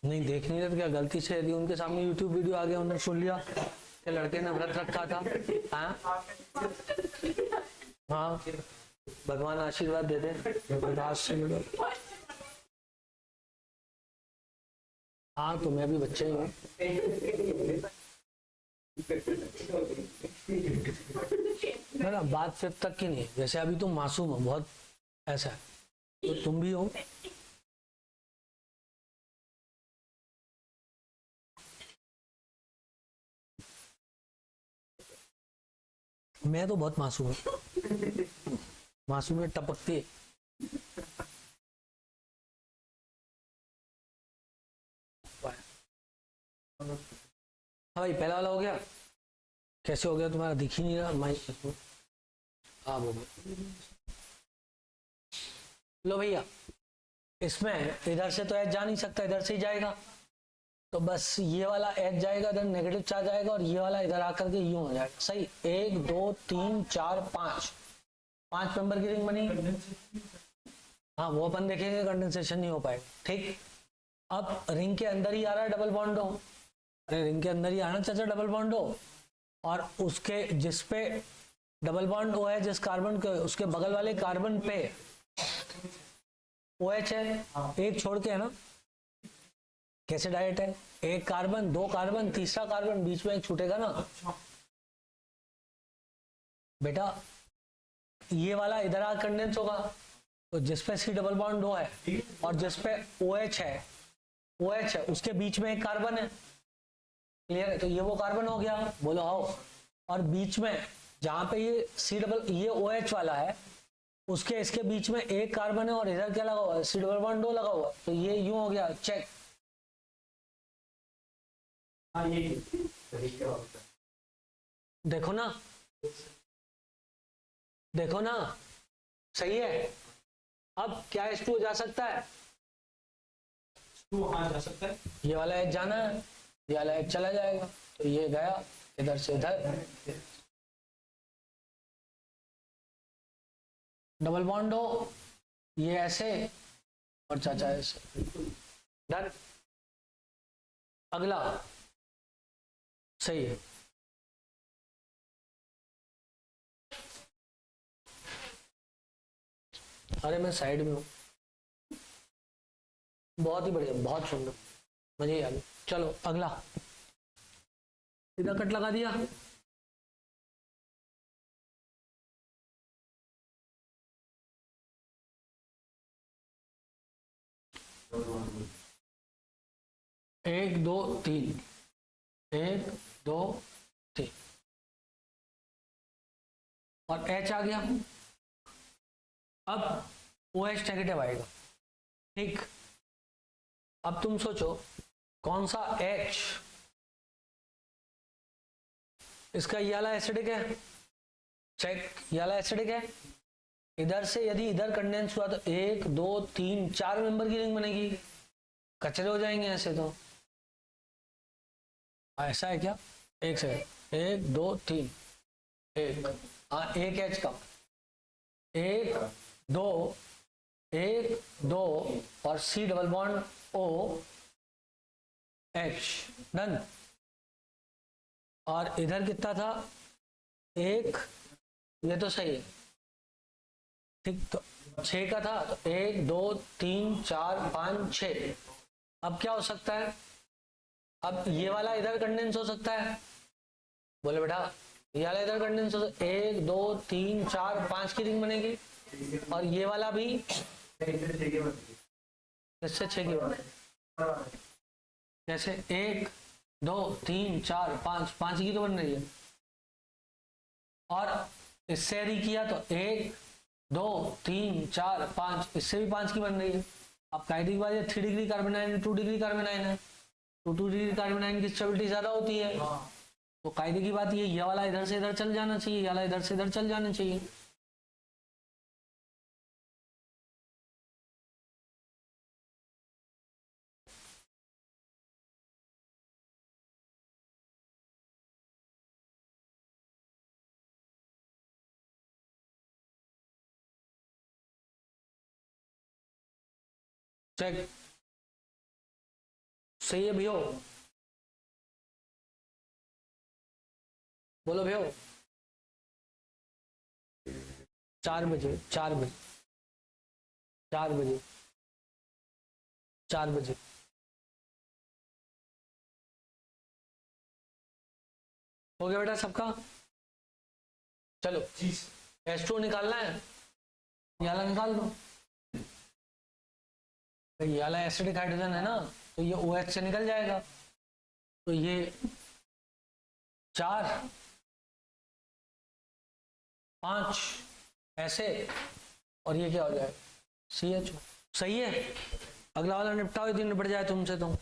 नहीं देख नहीं रहे तो क्या गलती से यदि उनके सामने यूट्यूब वीडियो आ गया, उन्होंने सुन लिया कि लड़के ने व्रत रखा था, हाँ भगवान आशीर्वाद दे दे। हाँ तो मैं भी बच्चा ही हूँ। ना बात सिर्फ तक की नहीं है, जैसे अभी तुम मासूम हो बहुत, ऐसा है, तो तुम भी हो। मैं तो बहुत मासूम हूँ, मासूमियत टपकती है। हाँ भाई, पहला वाला हो गया। कैसे हो गया तुम्हारा, दिख ही नहीं रहा माइक। हाँ वो लो भैया, इसमें इधर से तो एच जा नहीं सकता, इधर से ही जाएगा, तो बस ये वाला एच जाएगा, इधर नेगेटिव चार्ज आएगा, और ये वाला इधर आकर के यूं हो जाएगा। सही, 1 2 3 4 5 5 मेंबर की रिंग बनी। हाँ वो अपन देखेंगे, कंडेंसेशन नहीं हो पाएगा। ठीक, अब रिंग के अंदर ही आ रहा है डबल बॉन्ड हो। अरे रिंग के अंदर ही आना चाचा डबल बॉन्ड हो, और उसके जिसपे डबल बॉन्ड ओ है, जिस कार्बन के, उसके बगल वाले कार्बन पे ओ एच है, एक छोड़ के, है ना। कैसे डायरेक्ट है, एक कार्बन, दो कार्बन, तीसरा कार्बन, बीच में एक छूटेगा ना बेटा, ये वाला इधर आ कंडेंस होगा, तो जिसपे सी डबल बॉन्ड ओ है और जिसपे ओ एच है, उसके बीच में एक कार्बन है। क्लियर है, तो ये वो कार्बन हो गया, बोलो आओ। और बीच में जहां पे ये सी डबल, ये ओ एच वाला है, उसके इसके बीच में एक कार्बन है, और इधर क्या लगा हुआ है, सी डबल बॉन्ड ओ लगा हुआ है, तो ये यूं हो गया। चेक, हाँ ये तरीका होता है। देखो ना, देखो ना, सही है। अब क्या H2O जा सकता है, तो हाँ जा सकता है। ये वाला एच जाना है, ये वाला एच चला जाएगा, तो ये गया इधर से इधर, डबल बॉन्ड हो, ये ऐसे और चाचा ऐसे, डन। अगला सही है। अरे मैं साइड में हूँ, बहुत ही बढ़िया, बहुत सुंदर, मजे ही आ गए। चलो अगला, इधर कट लगा दिया। एक दो तीन, 1 2 3, और H आ गया। अब OH नेगेटिव आएगा। ठीक, अब तुम सोचो कौन सा H, इसका ये वाला एसिडिक है, चेक, ये वाला एसिडिक है। इधर से यदि इधर कंडेंस हुआ तो 1 2 3 4 मेंबर की रिंग बनेगी, कचरे हो जाएंगे ऐसे तो। ऐसा है क्या, एक से 1 2 3 1, हाँ एक एच का, 1 2 1 2 और C double bond O H, done. और इधर कितना था, 1, ये तो सही है। ठीक, तो 6 का था, तो 1 2 3 4 5 6। अब क्या हो सकता है, अब ये वाला इधर कंडेंस हो सकता है, बोले बेटा ये वाला इधर कंडेंस हो सकता है, 1 2 3 4 5 की रिंग बनेगी, और ये वाला भी इससे 6 की बनेगी। जैसे 1 2 3 4 5 5 की तो बन रही है, और इससे यदि किया तो 1 2 3 4 5, इससे भी 5 की बन रही है। अब कायदे की बात है, 3 डिग्री कार्बोनाइन 2 डिग्री कार्बोनाइन है, तो 2 डिग्री कार्बोनाइन की स्टेबिलिटी ज्यादा होती है, तो कायदे की बात ये वाला इधर से इधर चल जाना चाहिए, ये वाला इधर से इधर चल जाना चाहिए। चेक, सही है भैया, बोलो भैया। 4 बजे 4 बजे 4 बजे 4 बजे हो गया बेटा सबका? चलो जी H2O निकालना है, ये वाला निकाल दो। तो ये वाला एसिडिक हाइड्रोजन है ना, तो ये OH से निकल जाएगा, तो ये 4 5 ऐसे, और ये क्या हो जाएगा? CHO। सही है, अगला वाला निपटाओ, यदि निपट जाए तुमसे तो।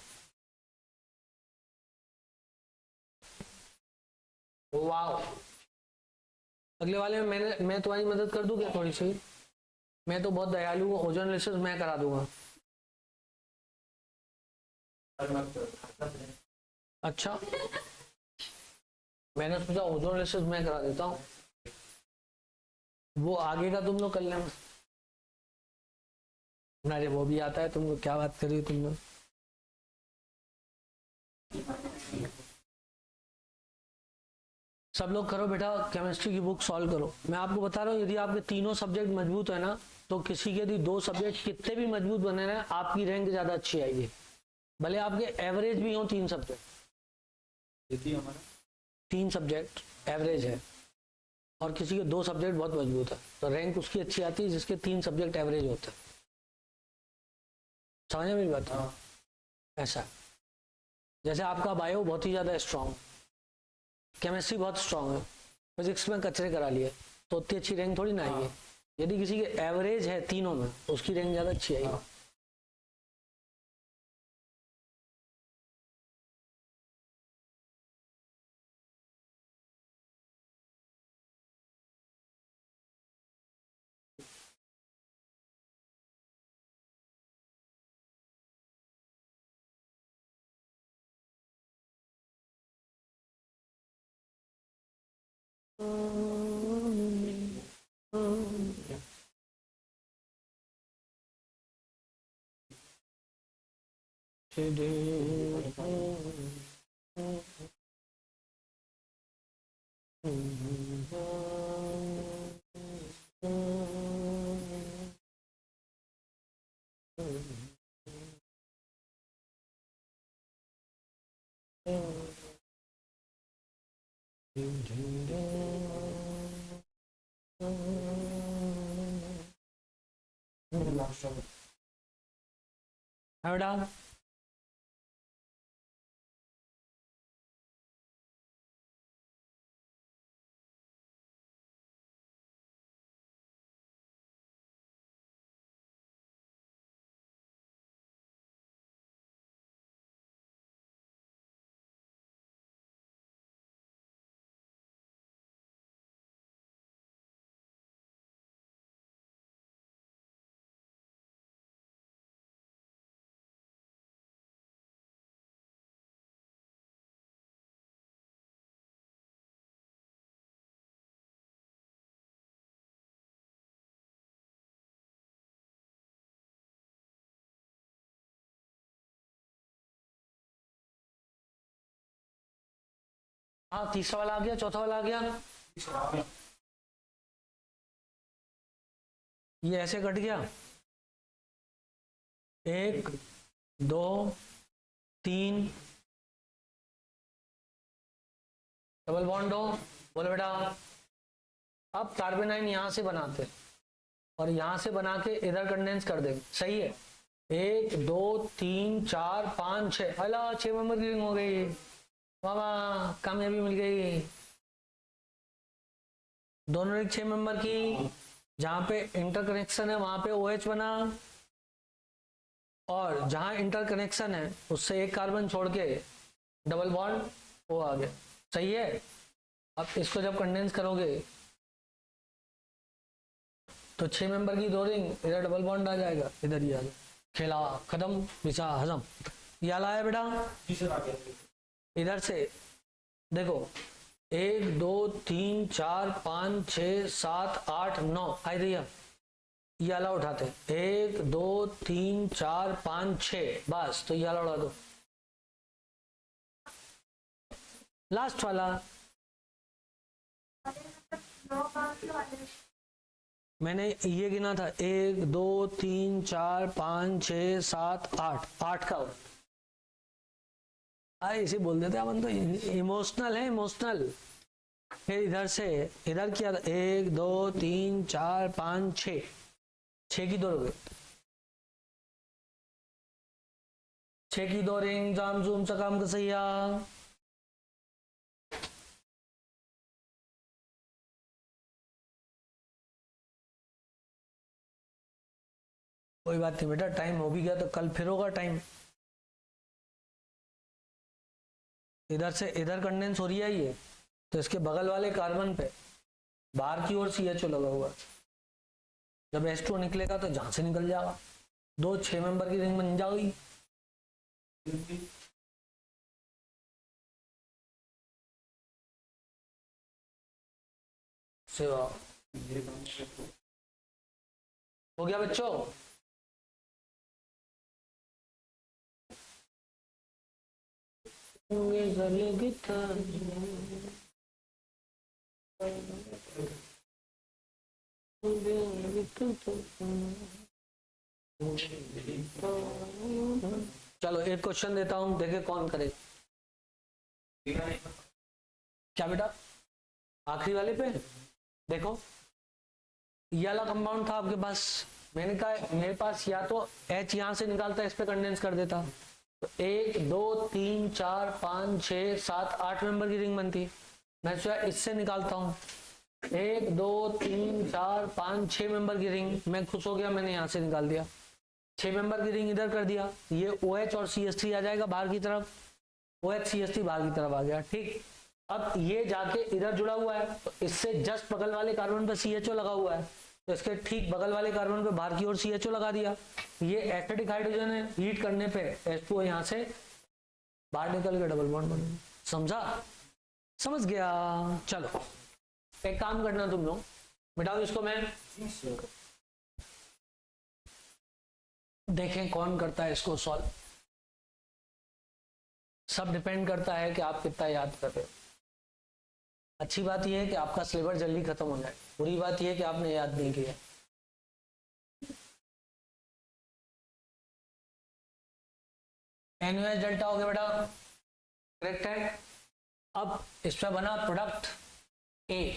वाह, अगले वाले में मैं तुम्हारी मदद कर दूं क्या थोड़ी सी? मैं तो बहुत दयालु हूँ, ओजोन एनालिसिस मैं करा दूंगा। अच्छा, मैंने सोचा ओजोन एनालिसिस मैं करा देता हूँ, वो आगे का तुम लोग कर लेना। अरे वो भी आता है तुमको, क्या बात कर रही हो तुम लोग? सब लोग करो बेटा, केमिस्ट्री की बुक सॉल्व करो। मैं आपको बता रहा हूँ, यदि आपके तीनों सब्जेक्ट मजबूत है ना, तो किसी के यदि 2 सब्जेक्ट कितने भी मजबूत बने ना, आपकी रैंक ज्यादा अच्छी आएगी, भले आपके एवरेज भी हो 3 सब्जेक्ट। यदि हमारा 3 सब्जेक्ट एवरेज है और किसी के 2 सब्जेक्ट बहुत मजबूत है, तो रैंक उसकी अच्छी आती है जिसके 3 सब्जेक्ट एवरेज होते हैं। समझ में मेरी बात? हाँ। ऐसा जैसे आपका बायो बहुत ही ज़्यादा स्ट्रांग, केमिस्ट्री बहुत स्ट्रांग है, फिजिक्स में कचरे करा लिए, तो उतनी अच्छी रैंक थोड़ी ना आएगी। यदि किसी के एवरेज है तीनों में, उसकी रैंक ज़्यादा अच्छी आएगी। बेटा हाँ, तीसरा वाला आ गया, चौथा वाला आ गया। ये ऐसे कट गया, 1 2 3 डबल बॉन्ड हो। बोले बेटा, अब कार्बोनाइन यहां से बनाते और यहां से बना के इधर कंडेंस कर देंगे। सही है, 1 2 3 4 5 6, अला 6 मेंबर की रिंग हो गई। वाह, कामयाबी मिल गई। दोनों रिंग 6 मेंबर की, जहां पे इंटरकनेक्शन है वहां पे OH बना, और जहां इंटरकनेक्शन है उससे एक कार्बन छोड़ के डबल बॉन्ड वो आ गया। सही है, अब इसको जब कंडेंस करोगे तो 6 मेंबर की 2 रिंग, इधर डबल बॉन्ड आ जाएगा, इधर ही आ जाएगा। खेला खत्म, विसा हजम। ये आया बेटा, इधर से देखो 1 2 3 4 5 6 7 8 9 आई रही है। ये आला उठाते हैं, 1 2 3 4 5 6, बस। तो ये आला उठा दो, लास्ट वाला। मैंने ये गिना था, 1 2 3 4 5 6 7 8, 8 का इसे बोल देते अपन तो, इमोशनल है इमोशनल। फिर इधर से इधर किया था 1 2 3 4 5 6, 6 की दौड़ हो गई, 6 की दो रिंग जाम जूम चकाम कसैया। कोई बात नहीं बेटा, टाइम हो भी गया तो कल फिर होगा टाइम। इधर से इधर कंडेंस हो रही है ये, तो इसके बगल वाले कार्बन पे बाहर की ओर CHO लगा हुआ है। जब H2O निकलेगा तो जहां से निकल जाएगा, 2 6 मेंबर की रिंग बन जाएगी। सेवा हो गया बच्चों? चलो एक क्वेश्चन देता हूं, देखे कौन करे। क्या बेटा? आखिरी वाले पे देखो, ये वाला कंपाउंड था आपके पास, मैंने कहा मेरे पास या तो H यहां से निकालता इस पे कंडेंस कर देता, तो 1 2 3 4 5 6 7 8 मेंबर की रिंग बनती। मैं सोचा इससे निकालता हूँ, 1 2 3 4 5 6 मेंबर की रिंग। मैं खुश हो गया, मैंने यहाँ से निकाल दिया, 6 मेंबर की रिंग इधर कर दिया। ये OH और CH3 आ जाएगा बाहर की तरफ, OH CH3 बाहर की तरफ आ गया। ठीक, अब ये जाके इधर जुड़ा हुआ है, तो इससे जस्ट बगल वाले कार्बन पे CHO लगा हुआ है, तो इसके ठीक बगल वाले कार्बन पे बाहर की ओर CHO लगा दिया। ये एसिडिक हाइड्रोजन है, हीट करने पे H2O यहाँ से बाहर निकल के डबल बॉन्ड बनेगा। समझा? समझ गया? चलो एक काम करना तुम लोग, मिटाओ इसको, मैं देखें कौन करता है इसको सॉल्व। सब डिपेंड करता है कि आप कितना याद कर रहे हो। अच्छी बात यह है कि आपका सिलेबस जल्दी खत्म हो जाए, बुरी बात यह है कि आपने याद नहीं किया। NaOH डेल्टा हो गया बेटा, करेक्ट है। अब इस पर बना प्रोडक्ट A,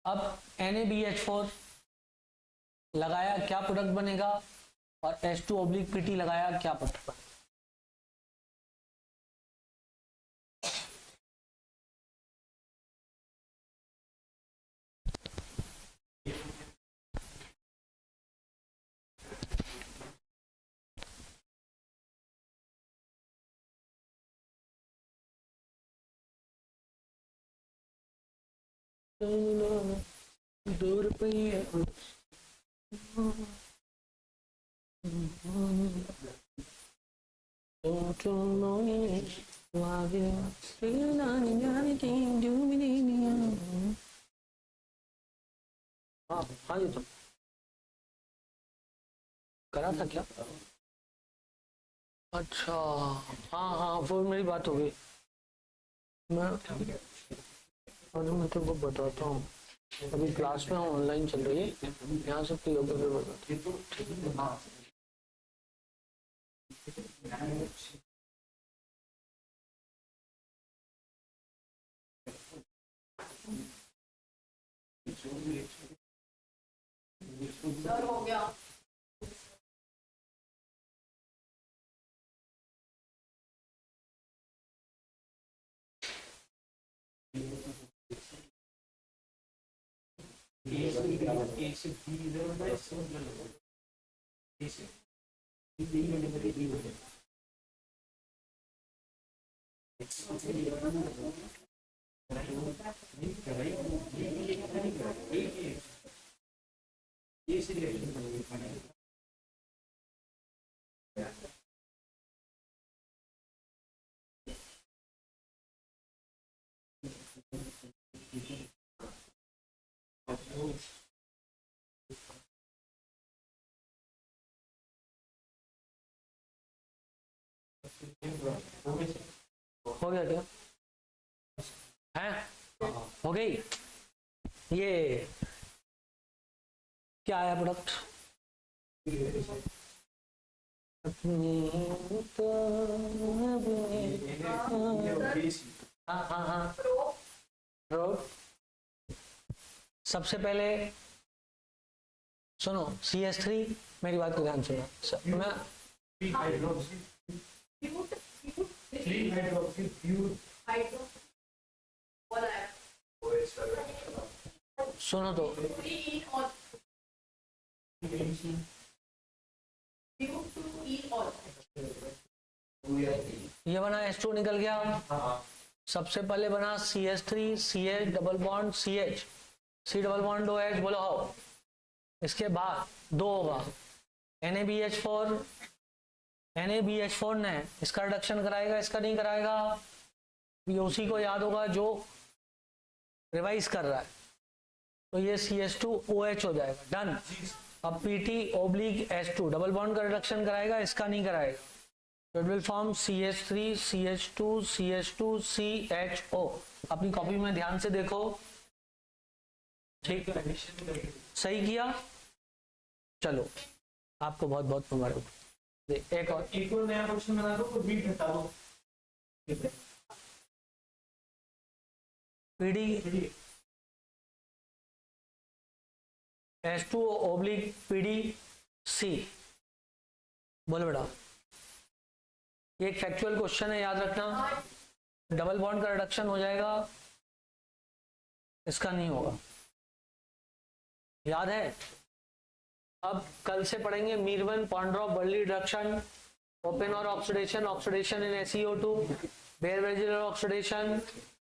अब NaBH4 लगाया, क्या प्रोडक्ट बनेगा, और H2/PT लगाया, क्या प्रोडक्ट बनेगा। ₹2 हाँ जी, तो करा था क्या? अच्छा हाँ, वो मेरी बात हो गई। मैं तेरे को बताता हूँ, अभी क्लास में ऑनलाइन चल रही है, यहाँ से फ्री होकर फिर बताता हूँ। सर हो गया। हो गया क्या है? हो गई। ये क्या आया प्रोडक्ट? हाँ हाँ हाँ प्रो रोड। सबसे पहले सुनो CH3, मेरी बात को ध्यान सुनो। मैं हाइड्रो बोला है सुनो तो इन ऑल इन ऑल ये बना H2 निकल गया। सबसे पहले बना CH3 CH double bond CH C double bond OH, बोलो हो। इसके बाद दो होगा NaBH4 ने इसका रिडक्शन कराएगा, इसका नहीं कराएगा। ये उसी को याद होगा जो रिवाइज कर रहा है। तो ये CH2OH हो जाएगा, डन। अब PT/H2 डबल बॉन्ड का रिडक्शन कराएगा, इसका नहीं कराएगा। तो it will form CH3 CH2 CH2 CHO। अपनी कॉपी में ध्यान से देखो, ठीक है, सही किया। चलो आपको बहुत बहुत मुबारक। एक और एक और नया क्वेश्चन बना दो और बीट हटा दो। PD H2O/PDC, बोलो बेटा। ये एक फैक्चुअल क्वेश्चन है, याद रखना। डबल बॉन्ड का रिडक्शन हो जाएगा, इसका नहीं होगा, याद है। अब कल से पढ़ेंगे मीरवन पॉन्ड्रॉप बर्नली reduction, Oppenauer oxidation, oxidation in SeO2, Baeyer Villiger oxidation,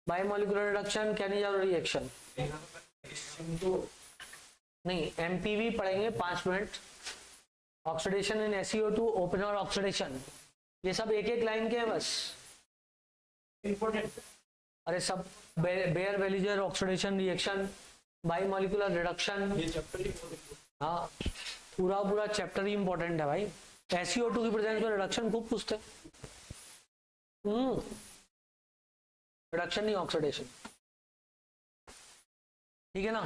biomolecular reduction, Cannizzaro reaction. नहीं, MPV पढ़ेंगे 5 minute. Oxidation in SeO2, Oppenauer oxidation, ये सब एक एक लाइन के हैं बस। इम्पोर्टेंट। अरे सब बेयर-वेजिलर ऑक्सीडेशन रिएक्शन, बायोमोलिकुलर रिडक्शन, ये चैप्टर ही हाँ पूरा पूरा चैप्टर ही इंपॉर्टेंट है भाई। SeO2 की प्रेजेंस में रिडक्शन खूब पूछते हैं। रिडक्शन नहीं, ऑक्सीडेशन, ठीक है ना।